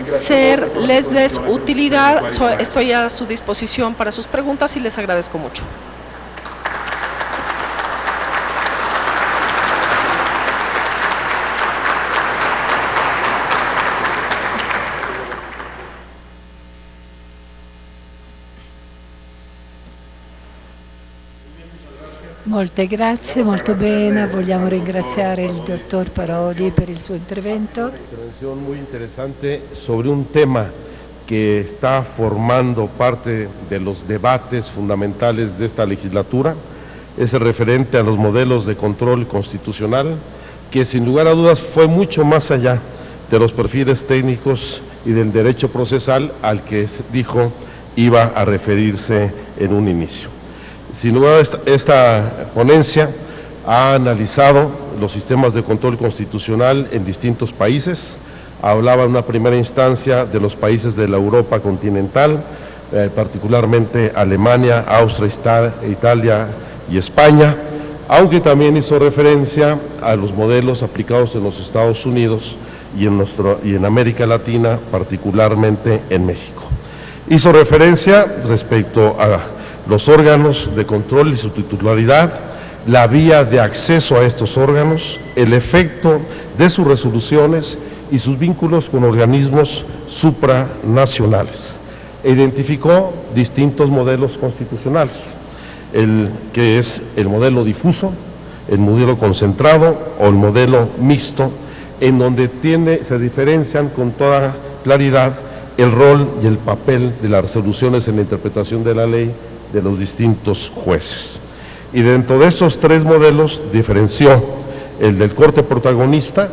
serles de utilidad. Estoy a su disposición para sus preguntas y les agradezco mucho. Molte grazie, molto bene. Vogliamo ringraziare il dottor Parodi per il suo intervento. Una intervención muy interesante sobre un tema que está formando parte de los debates fundamentales de esta legislatura. Es el referente a los modelos de control constitucional, que sin lugar a dudas fue mucho más allá de los perfiles técnicos y del derecho procesal al que dijo iba a referirse en un inicio. Sin lugar, esta ponencia ha analizado los sistemas de control constitucional en distintos países. Hablaba en una primera instancia de los países de la Europa continental, particularmente Alemania, Austria, Italia y España, aunque también hizo referencia a los modelos aplicados en los Estados Unidos y en América Latina, particularmente en México. Hizo referencia respecto a los órganos de control y su titularidad, la vía de acceso a estos órganos, el efecto de sus resoluciones y sus vínculos con organismos supranacionales. E identificó distintos modelos constitucionales, que es el modelo difuso, el modelo concentrado o el modelo mixto, en donde se diferencian con toda claridad el rol y el papel de las resoluciones en la interpretación de la ley de los distintos jueces. Y dentro de estos tres modelos diferenció el del corte protagonista,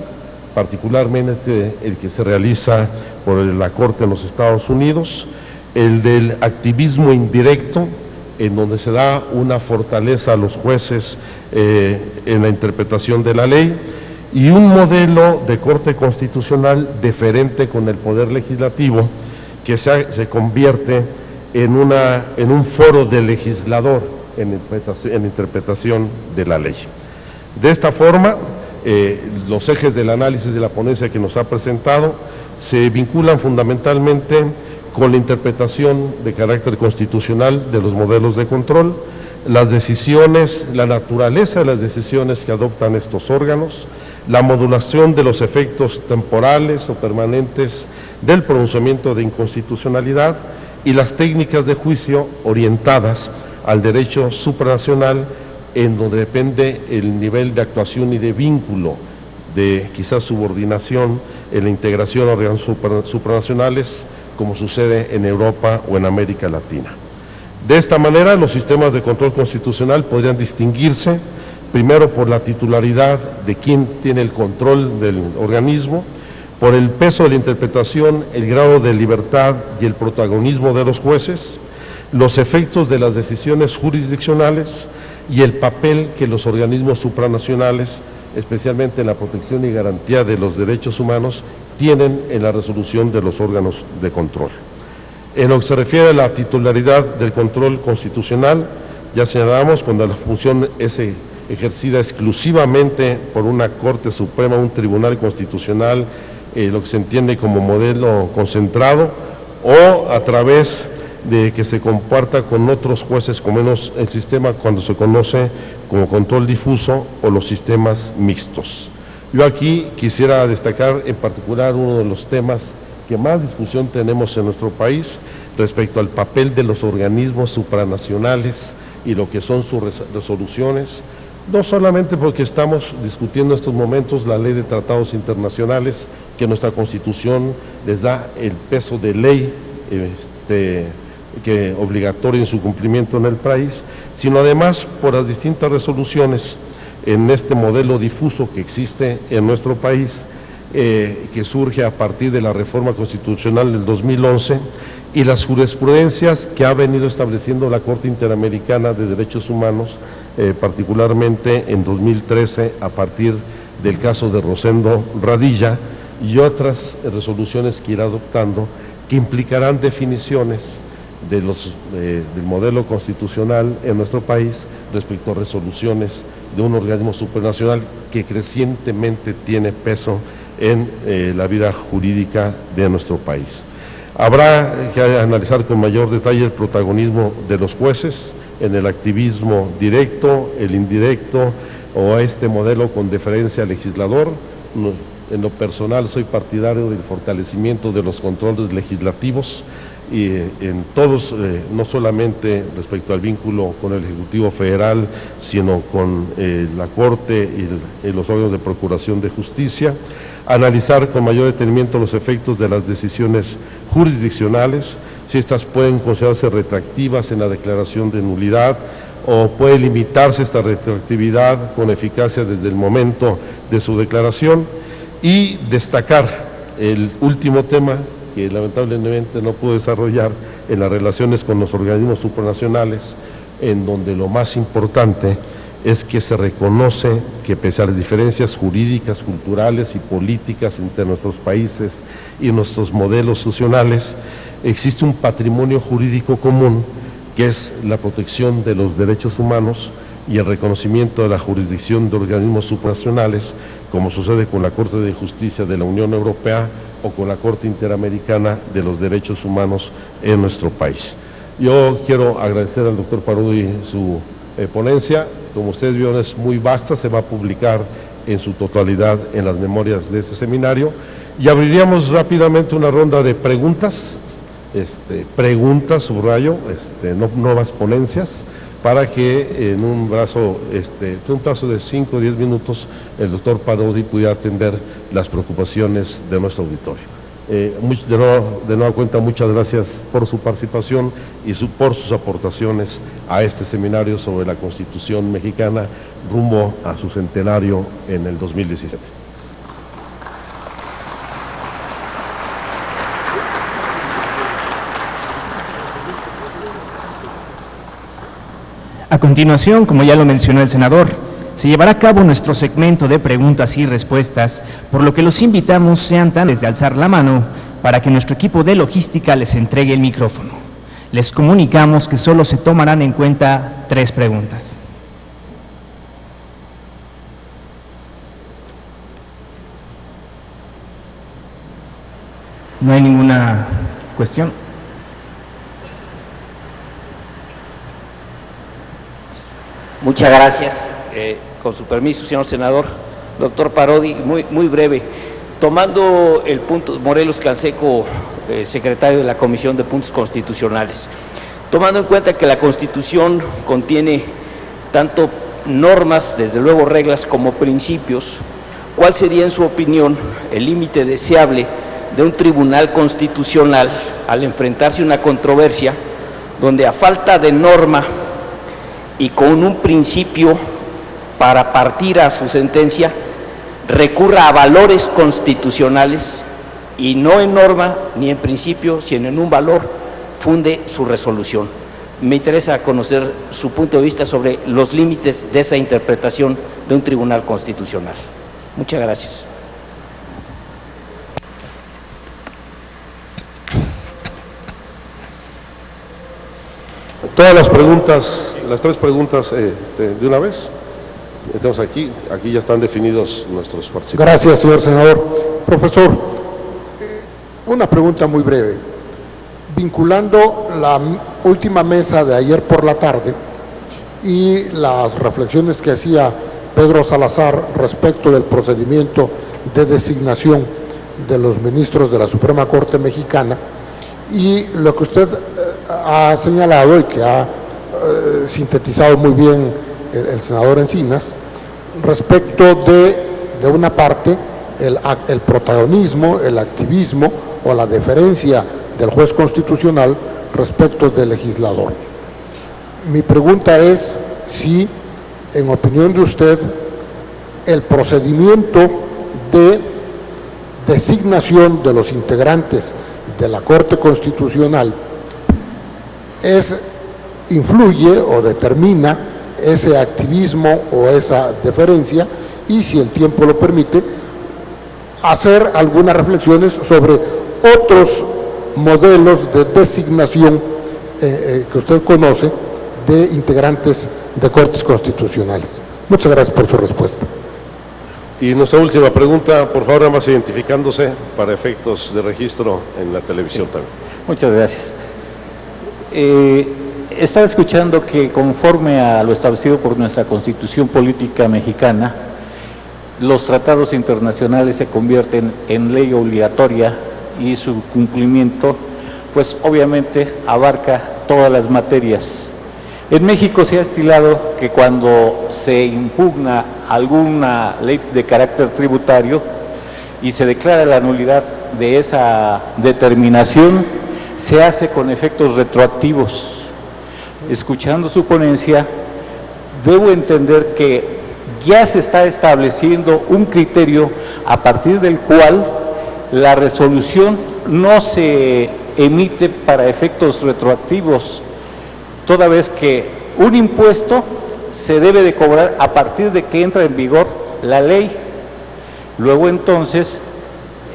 particularmente el que se realiza por la Corte en los Estados Unidos, el del activismo indirecto, en donde se da una fortaleza a los jueces en la interpretación de la ley, y un modelo de corte constitucional deferente con el poder legislativo que se convierte en un foro del legislador en interpretación de la ley. De esta forma, los ejes del análisis de la ponencia que nos ha presentado se vinculan fundamentalmente con la interpretación de carácter constitucional de los modelos de control, las decisiones, la naturaleza de las decisiones que adoptan estos órganos, la modulación de los efectos temporales o permanentes del pronunciamiento de inconstitucionalidad y las técnicas de juicio orientadas al derecho supranacional, en donde depende el nivel de actuación y de vínculo, de quizás subordinación en la integración a órganos supranacionales, como sucede en Europa o en América Latina. De esta manera, los sistemas de control constitucional podrían distinguirse primero por la titularidad de quien tiene el control del organismo, por el peso de la interpretación, el grado de libertad y el protagonismo de los jueces, los efectos de las decisiones jurisdiccionales y el papel que los organismos supranacionales, especialmente en la protección y garantía de los derechos humanos, tienen en la resolución de los órganos de control. En lo que se refiere a la titularidad del control constitucional, ya señalamos cuando la función es ejercida exclusivamente por una Corte Suprema, un Tribunal Constitucional, lo que se entiende como modelo concentrado, o a través de que se comparta con otros jueces, como menos el sistema cuando se conoce como control difuso o los sistemas mixtos. Yo aquí quisiera destacar en particular uno de los temas que más discusión tenemos en nuestro país respecto al papel de los organismos supranacionales y lo que son sus resoluciones, no solamente porque estamos discutiendo en estos momentos la ley de tratados internacionales, que nuestra Constitución les da el peso de ley que obligatorio en su cumplimiento en el país, sino además por las distintas resoluciones en este modelo difuso que existe en nuestro país, que surge a partir de la reforma constitucional del 2011 y las jurisprudencias que ha venido estableciendo la Corte Interamericana de Derechos Humanos, particularmente en 2013 a partir del caso de Rosendo Radilla y otras resoluciones que irá adoptando que implicarán definiciones del modelo constitucional en nuestro país respecto a resoluciones de un organismo supranacional que crecientemente tiene peso en la vida jurídica de nuestro país. Habrá que analizar con mayor detalle el protagonismo de los jueces en el activismo directo, el indirecto o este modelo con deferencia al legislador. En lo personal soy partidario del fortalecimiento de los controles legislativos en todos, no solamente respecto al vínculo con el Ejecutivo Federal, sino con la Corte y los órganos de Procuración de Justicia, analizar con mayor detenimiento los efectos de las decisiones jurisdiccionales, si estas pueden considerarse retroactivas en la declaración de nulidad o puede limitarse esta retroactividad con eficacia desde el momento de su declaración, y destacar el último tema que lamentablemente no pudo desarrollar en las relaciones con los organismos supranacionales, en donde lo más importante es que se reconoce que pese a las diferencias jurídicas, culturales y políticas entre nuestros países y nuestros modelos sociales, existe un patrimonio jurídico común que es la protección de los derechos humanos y el reconocimiento de la jurisdicción de organismos supranacionales, como sucede con la Corte de Justicia de la Unión Europea o con la Corte Interamericana de los Derechos Humanos en nuestro país. Yo quiero agradecer al doctor Parodi su ponencia. Como ustedes vieron, es muy vasta, se va a publicar en su totalidad en las memorias de este seminario, y abriríamos rápidamente una ronda de preguntas, subrayo, no nuevas ponencias, para que en un plazo de 5 o 10 minutos el doctor Parodi pudiera atender las preocupaciones de nuestro auditorio. De nueva cuenta, muchas gracias por su participación y por sus aportaciones a este seminario sobre la Constitución mexicana rumbo a su centenario en el 2017. A continuación, como ya lo mencionó el senador, se llevará a cabo nuestro segmento de preguntas y respuestas, por lo que los invitamos sean tan de alzar la mano para que nuestro equipo de logística les entregue el micrófono. Les comunicamos que solo se tomarán en cuenta 3 preguntas. ¿No hay ninguna cuestión? Muchas gracias. Con su permiso, señor senador. Doctor Parodi, muy breve. Tomando el punto, Morelos Canseco, secretario de la Comisión de Puntos Constitucionales, tomando en cuenta que la Constitución contiene tanto normas, desde luego reglas, como principios, ¿cuál sería, en su opinión, el límite deseable de un tribunal constitucional al enfrentarse a una controversia donde, a falta de norma y con un principio para partir a su sentencia, recurra a valores constitucionales y no en norma ni en principio, sino en un valor, funde su resolución? Me interesa conocer su punto de vista sobre los límites de esa interpretación de un tribunal constitucional. Muchas gracias. Todas las preguntas, las 3 preguntas de una vez. Estamos aquí ya están definidos nuestros participantes. Gracias, señor senador. Profesor, una pregunta muy breve. Vinculando la última mesa de ayer por la tarde y las reflexiones que hacía Pedro Salazar respecto del procedimiento de designación de los ministros de la Suprema Corte Mexicana, y lo que usted ha señalado y que ha sintetizado muy bien el senador Encinas, respecto de una parte, el protagonismo, el activismo o la deferencia del juez constitucional respecto del legislador. Mi pregunta es si, en opinión de usted, el procedimiento de designación de los integrantes de la Corte Constitucional influye o determina ese activismo o esa deferencia, y, si el tiempo lo permite, hacer algunas reflexiones sobre otros modelos de designación que usted conoce de integrantes de Cortes Constitucionales. Muchas gracias por su respuesta. Y nuestra última pregunta, por favor, nada más identificándose para efectos de registro en la televisión también. Muchas gracias. Estaba escuchando que, conforme a lo establecido por nuestra Constitución Política Mexicana, los tratados internacionales se convierten en ley obligatoria y su cumplimiento pues obviamente abarca todas las materias. En México se ha estilado que cuando se impugna alguna ley de carácter tributario y se declara la nulidad de esa determinación, se hace con efectos retroactivos. Escuchando su ponencia, debo entender que ya se está estableciendo un criterio a partir del cual la resolución no se emite para efectos retroactivos, toda vez que un impuesto se debe de cobrar a partir de que entra en vigor la ley. Luego entonces,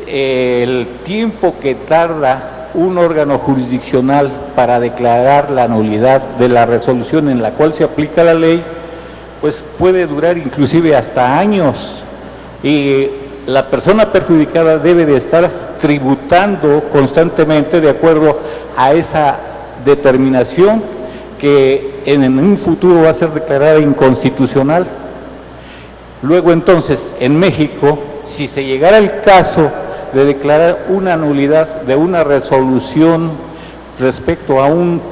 el tiempo que tarda un órgano jurisdiccional para declarar la nulidad de la resolución en la cual se aplica la ley, pues puede durar inclusive hasta años, y la persona perjudicada debe de estar tributando constantemente de acuerdo a esa determinación que en un futuro va a ser declarada inconstitucional. Luego entonces, en México, si se llegara el caso de declarar una nulidad de una resolución respecto a un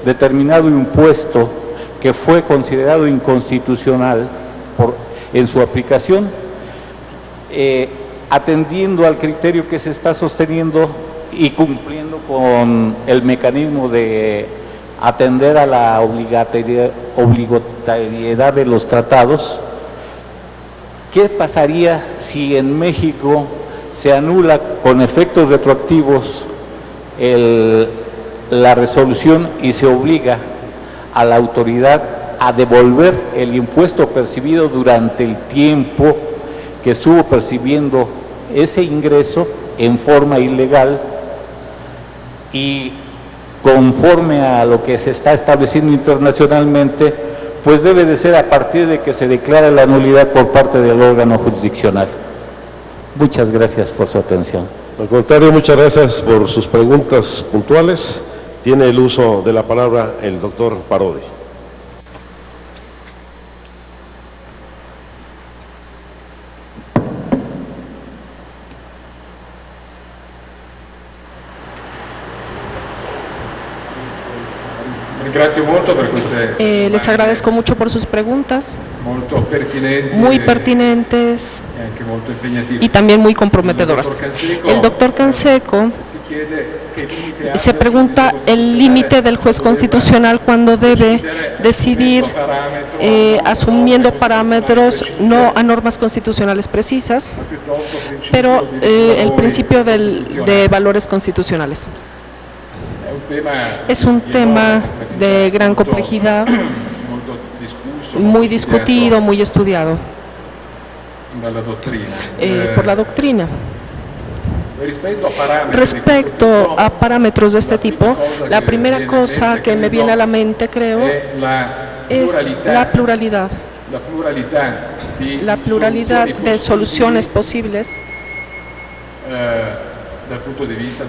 determinado impuesto que fue considerado inconstitucional en su aplicación, atendiendo al criterio que se está sosteniendo y cumpliendo con el mecanismo de atender a la obligatoriedad de los tratados, ¿qué pasaría si en México se anula con efectos retroactivos la resolución y se obliga a la autoridad a devolver el impuesto percibido durante el tiempo que estuvo percibiendo ese ingreso en forma ilegal y conforme a lo que se está estableciendo internacionalmente, pues debe de ser a partir de que se declara la nulidad por parte del órgano jurisdiccional? Muchas gracias por su atención. Al contrario, muchas gracias por sus preguntas puntuales. Tiene el uso de la palabra el doctor Parodi. Les agradezco mucho por sus preguntas, muy pertinentes y también muy comprometedoras. El doctor Canseco se pregunta el límite del juez constitucional cuando debe decidir asumiendo parámetros no a normas constitucionales precisas, pero el principio de valores constitucionales. Es un tema de gran complejidad, muy discutido, muy estudiado por la doctrina. Respecto a parámetros de este tipo, la primera cosa que me viene a la mente, creo, es la pluralidad. La pluralidad de soluciones posibles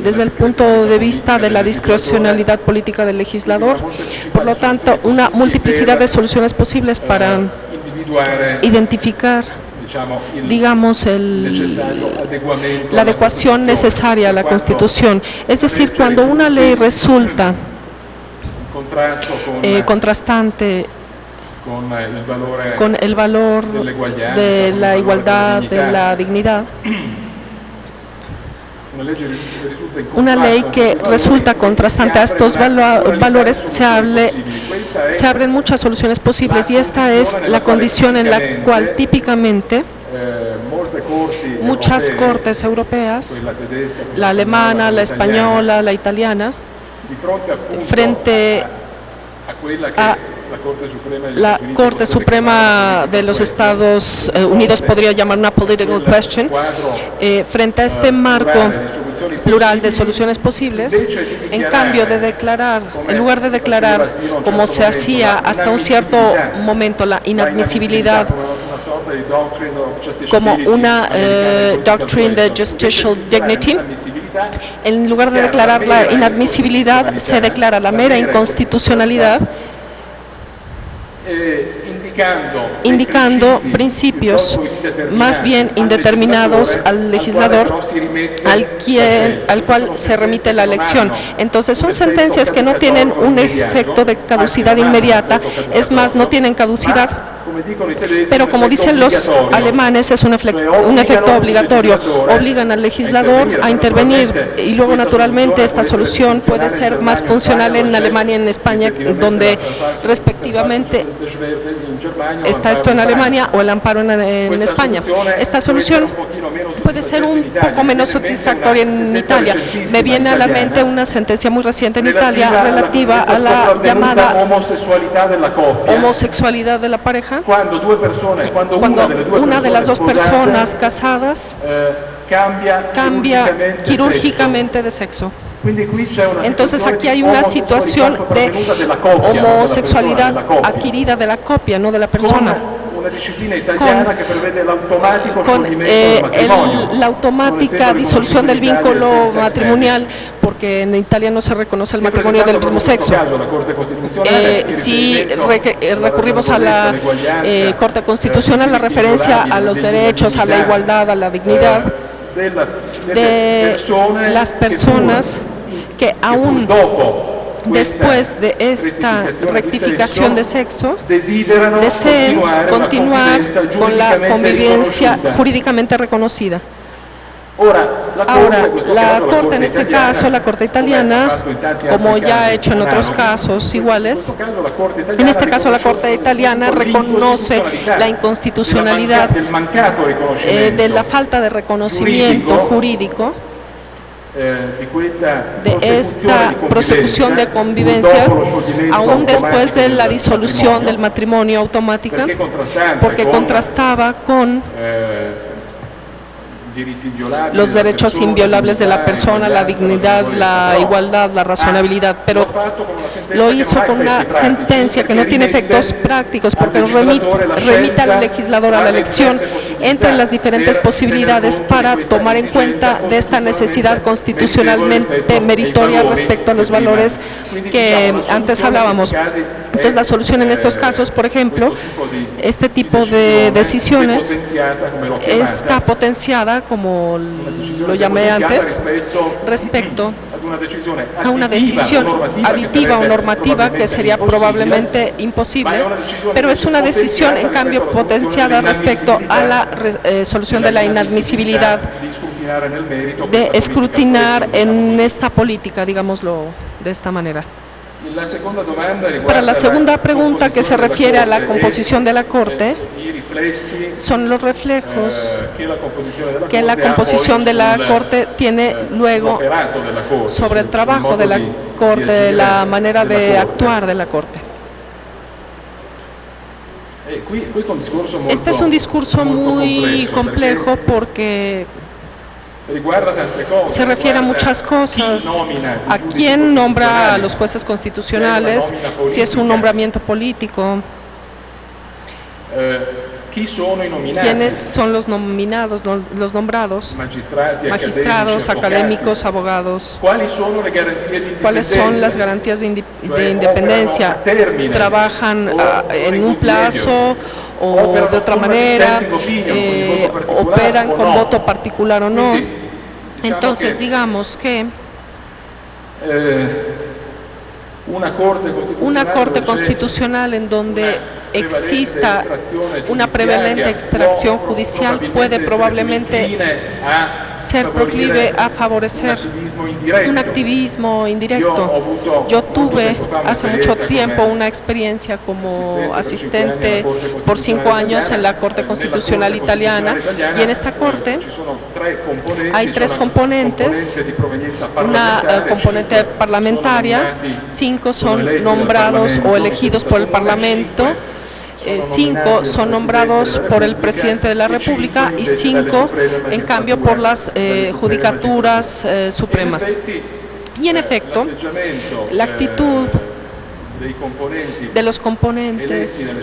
desde el punto de vista de la discrecionalidad política del legislador. Por lo tanto, una multiplicidad de soluciones posibles para identificar, digamos, la adecuación necesaria a la Constitución. Es decir, cuando una ley resulta contrastante con el valor de la igualdad, de la dignidad, una ley que resulta contrastante a estos valores, se abren muchas soluciones posibles, y esta es la condición en la cual típicamente muchas cortes europeas, la alemana, la española, la italiana, frente a la Corte Suprema de los Estados Unidos, podría llamar una political question, frente a este marco plural de soluciones posibles, en cambio de declarar, en lugar de declarar, como se hacía hasta un cierto momento, la inadmisibilidad como una doctrine de justicial dignity, en lugar de declarar la inadmisibilidad, se declara la mera inconstitucionalidad, indicando principios más bien indeterminados al legislador al cual se remite la elección. Entonces son sentencias que no tienen un efecto de caducidad inmediata, es más, no tienen caducidad. Pero como dicen los alemanes, es un efecto obligatorio. Obligan al legislador a intervenir y luego naturalmente esta solución puede ser más funcional en Alemania y en España, donde respectivamente está esto en Alemania o el amparo en España. Esta solución puede ser un poco menos satisfactoria en Italia. Me viene a la mente una sentencia muy reciente en Italia relativa a la llamada homosexualidad de la pareja, cuando una de las dos personas casadas cambia quirúrgicamente de sexo. Entonces aquí hay una situación de homosexualidad adquirida de la copia, no de la persona. Con la automática disolución del vínculo matrimonial, porque en Italia no se reconoce el matrimonio del mismo sexo. Si recurrimos a la Corte Constitucional, la referencia a los derechos, a la igualdad, a la dignidad de las personas que aún después de esta rectificación de sexo deseen continuar con la convivencia jurídicamente reconocida. Ahora, la Corte, en este caso, la Corte italiana, como ya ha hecho en otros casos iguales, en este caso la Corte italiana reconoce la inconstitucionalidad de la falta de reconocimiento jurídico de esta prosecución de convivencia aún después de la disolución del matrimonio automática, porque contrastaba con los derechos inviolables de la persona, la dignidad, la igualdad, la razonabilidad, pero lo hizo con una sentencia que no tiene efectos prácticos porque remite al legislador a la elección entre las diferentes posibilidades para tomar en cuenta de esta necesidad constitucionalmente meritoria respecto a los valores que antes hablábamos. Entonces la solución en estos casos, por ejemplo, este tipo de decisiones está potenciada, como lo llamé antes, respecto a una decisión aditiva o normativa que sería probablemente imposible, pero es una decisión en cambio potenciada respecto a la solución de la inadmisibilidad de escrutinar en esta política, digámoslo de esta manera. Para la segunda pregunta, que se refiere a la composición de la Corte, son los reflejos que la composición de la Corte tiene luego sobre el trabajo de la Corte, de la manera de actuar de la Corte. Este es un discurso muy complejo porque se refiere a muchas cosas: a quién nombra a los jueces constitucionales, si es un nombramiento político, quiénes son los nominados, los nombrados, magistrados, académicos, abogados, cuáles son las garantías de independencia, trabajan en un plazo o de otra manera, operan con voto particular o no. Entonces digamos que una Corte Constitucional en donde exista una prevalente extracción judicial puede probablemente ser proclive a favorecer un activismo indirecto. Yo tuve hace mucho tiempo una experiencia como asistente por 5 años en la Corte Constitucional italiana, y en esta Corte hay 3 componentes, una componente parlamentaria, 5 son nombrados o elegidos por el Parlamento, 5 son nombrados por el presidente de la República y 5 en cambio por las judicaturas supremas. Y en efecto, la actitud de los componentes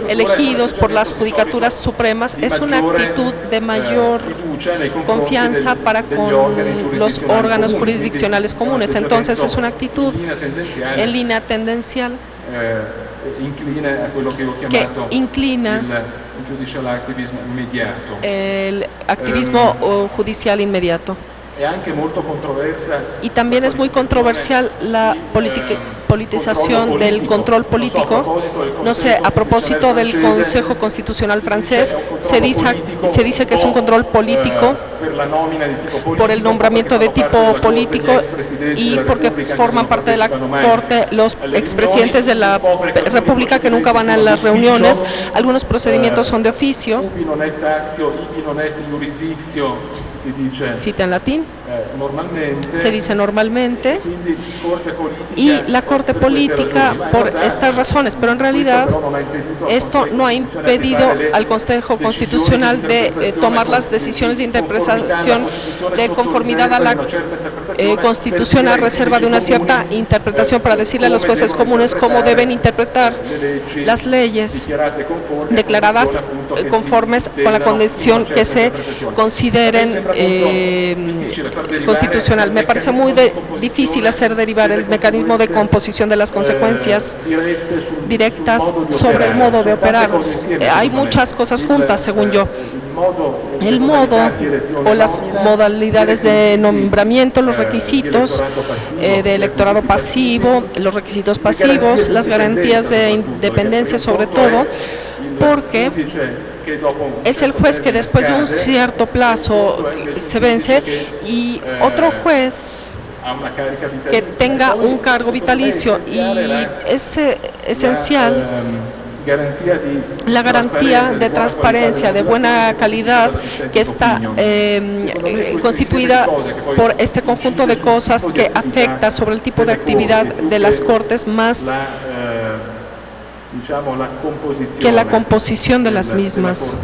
elegidos por las judicaturas supremas es una actitud de mayor confianza para con los órganos jurisdiccionales comunes. Entonces es una actitud en línea tendencial inclina el activismo judicial inmediato. Y también es muy controversial la politización del control político. No sé, a propósito del Consejo Constitucional francés, se dice que es un control político por el nombramiento de tipo político y porque forman parte de la Corte los expresidentes de la República que nunca van a las reuniones. Algunos procedimientos son de oficio. Cita en latín, se dice normalmente, y la Corte Política por estas razones, pero en realidad esto no ha impedido al Consejo Constitucional de tomar las decisiones de interpretación de conformidad a la Constitución a reserva de una cierta interpretación para decirle a los jueces comunes cómo deben interpretar las leyes declaradas conformes con la condición que se consideren constitucional. Me parece muy difícil hacer derivar el mecanismo de composición de las consecuencias directas sobre el modo de operar. Hay muchas cosas juntas, según yo. El modo o las modalidades de nombramiento, los requisitos de electorado pasivo, los requisitos pasivos, las garantías de independencia sobre todo, porque es el juez que después de un cierto plazo se vence y otro juez que tenga un cargo vitalicio, y es esencial la garantía de transparencia, de buena calidad, que está constituida por este conjunto de cosas que afecta sobre el tipo de actividad de las Cortes más que la composición de las mismas.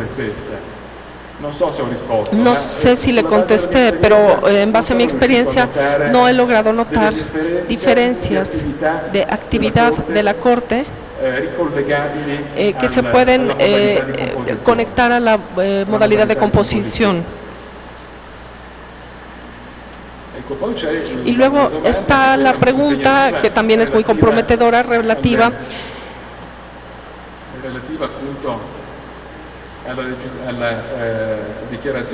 No sé si le contesté, pero en base a mi experiencia no he logrado notar diferencias de actividad de la Corte que se pueden conectar a la modalidad de composición. Y luego está la pregunta, que también es muy comprometedora, relativa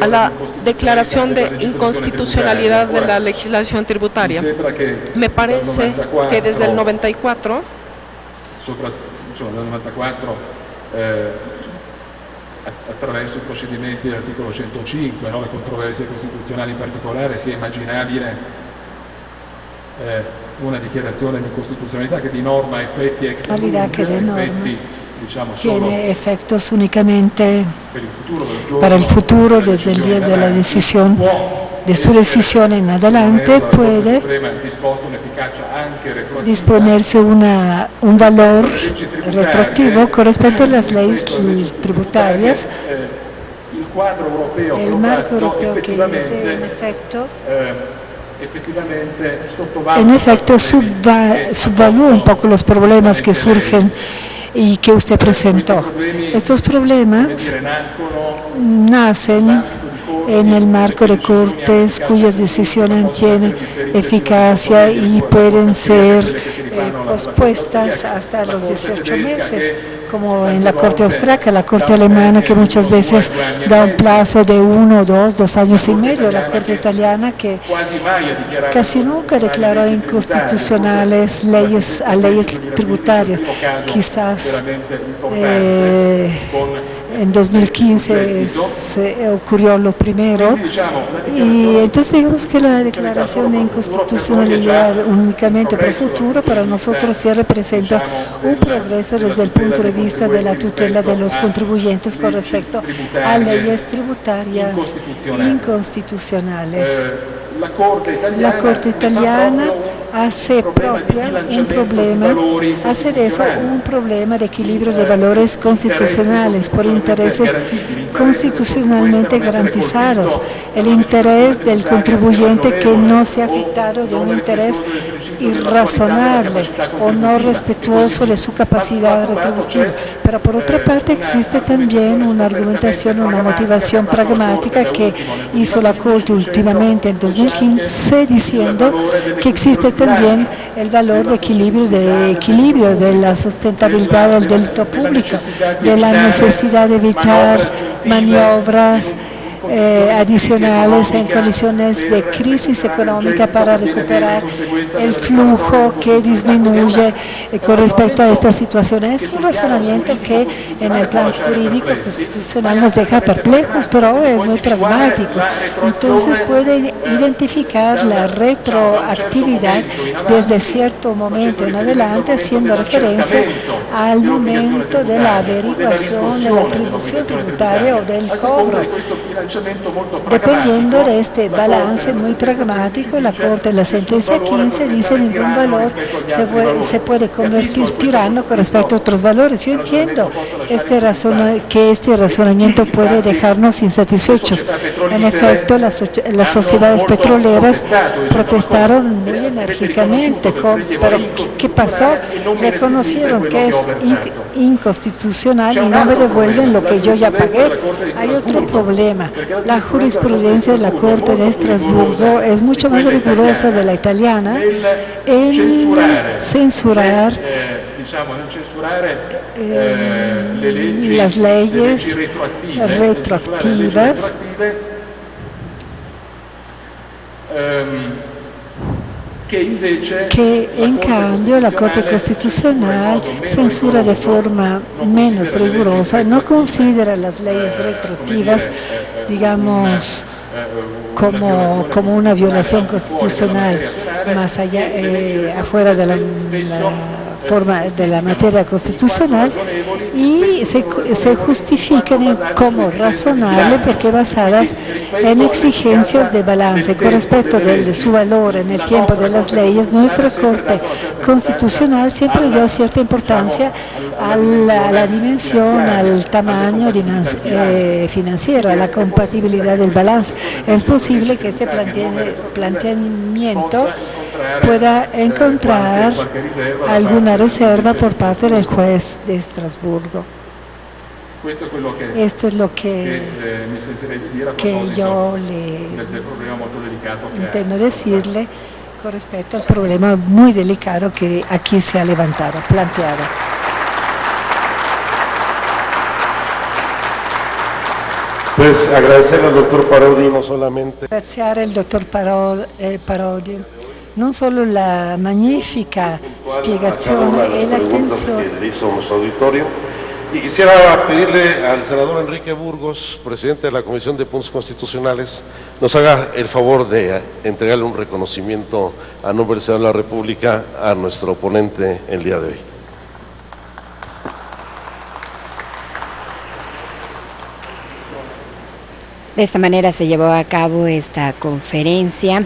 a la declaración de inconstitucionalidad de la legislación tributaria. Me parece que desde el 94, attraverso i procedimenti dell'articolo 105, no? Le controversie costituzionali in particolare, sia immaginabile una dichiarazione di incostituzionalità che di norma ha effetti ex effetti, diciamo, tiene efectos únicamente para el futuro, desde el día de la decisión, de su decisión en adelante, puede disponerse un valor retroactivo con respecto a las leyes tributarias. El marco europeo que dice, en efecto subvalúa un poco los problemas que surgen y que usted presentó. Estos problemas nacen en el marco de cortes cuyas decisiones tienen eficacia y pueden ser pospuestas hasta los 18 meses, como en la Corte austriaca, la Corte alemana, que muchas veces da un plazo de 1, 2 años y medio, la Corte italiana, que casi nunca declaró inconstitucionales leyes tributarias. Quizás en 2015 ocurrió lo primero, y entonces digamos que la declaración de inconstitucionalidad únicamente para el futuro para nosotros sí representa un progreso desde el punto de vista de la tutela de los contribuyentes con respecto a leyes tributarias inconstitucionales. La Corte italiana hace propia un problema, hacer eso un problema de equilibrio de valores constitucionales por intereses constitucionalmente garantizados. El interés del contribuyente que no sea afectado de un interés irrazonable o no respetuoso de su capacidad retributiva. Pero por otra parte existe también una argumentación, una motivación pragmática que hizo la Corte últimamente en 2015, diciendo que existe también el valor de equilibrio de la sustentabilidad del delito público, de la necesidad de evitar maniobras adicionales en condiciones de crisis económica para recuperar el flujo que disminuye con respecto a esta situación. Es un razonamiento que en el plan jurídico constitucional nos deja perplejos, pero es muy pragmático. Entonces puede identificar la retroactividad desde cierto momento en adelante, haciendo referencia al momento de la averiguación de la atribución tributaria o del cobro. Dependiendo de este balance muy pragmático, la Corte en la sentencia 15 dice ningún valor se puede convertir tirano con respecto a otros valores. Yo entiendo que este razonamiento puede dejarnos insatisfechos. En efecto, las sociedades petroleras protestaron muy enérgicamente, pero ¿qué pasó? Reconocieron que es inconstitucional y no me devuelven lo que yo ya pagué. Hay otro problema. La jurisprudencia de la Corte de Estrasburgo es mucho más rigurosa de la italiana en censurar las leyes retroactivas que en cambio la Corte Constitucional censura de forma menos rigurosa, no considera las leyes retroactivas, digamos, como una violación constitucional más allá, afuera de la forma de la materia constitucional, y se justifican como razonable porque basadas en exigencias de balance con respecto de su valor en el tiempo de las leyes. Nuestra Corte Constitucional siempre dio cierta importancia a la dimensión, al tamaño financiero, a la compatibilidad del balance. Es posible que este planteamiento pueda encontrar alguna reserva por parte del juez de Estrasburgo. Esto es lo que yo le intento decirle con respecto al problema muy delicado que aquí se ha planteado. Pues agradecerle al doctor Parodi no solamente... Gracias al doctor Parodi. Non solo la magnifica spiegazione e l'attenzione que le hizo nuestro auditorio. Y quisiera pedirle al senador Enrique Burgos, presidente de la Comisión de Puntos Constitucionales, nos haga el favor de entregarle un reconocimiento a nombre del Senado de la República a nuestro ponente el día de hoy. De esta manera se llevó a cabo esta conferencia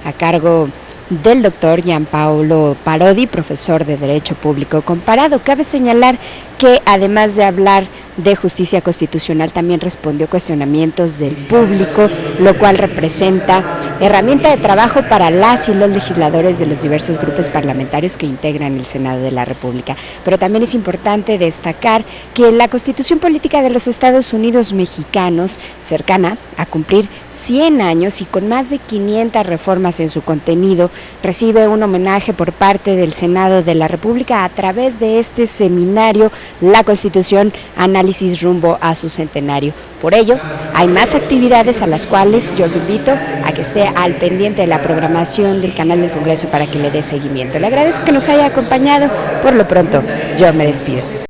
a cargo del doctor Gianpaolo Parodi, profesor de Derecho Público Comparado. Cabe señalar que además de hablar de justicia constitucional, también respondió cuestionamientos del público, lo cual representa herramienta de trabajo para las y los legisladores de los diversos grupos parlamentarios que integran el Senado de la República. Pero también es importante destacar que la Constitución Política de los Estados Unidos Mexicanos, cercana a cumplir 100 años y con más de 500 reformas en su contenido, recibe un homenaje por parte del Senado de la República a través de este seminario, La Constitución, análisis rumbo a su centenario. Por ello, hay más actividades a las cuales yo lo invito a que esté al pendiente de la programación del canal del Congreso para que le dé seguimiento. Le agradezco que nos haya acompañado. Por lo pronto, yo me despido.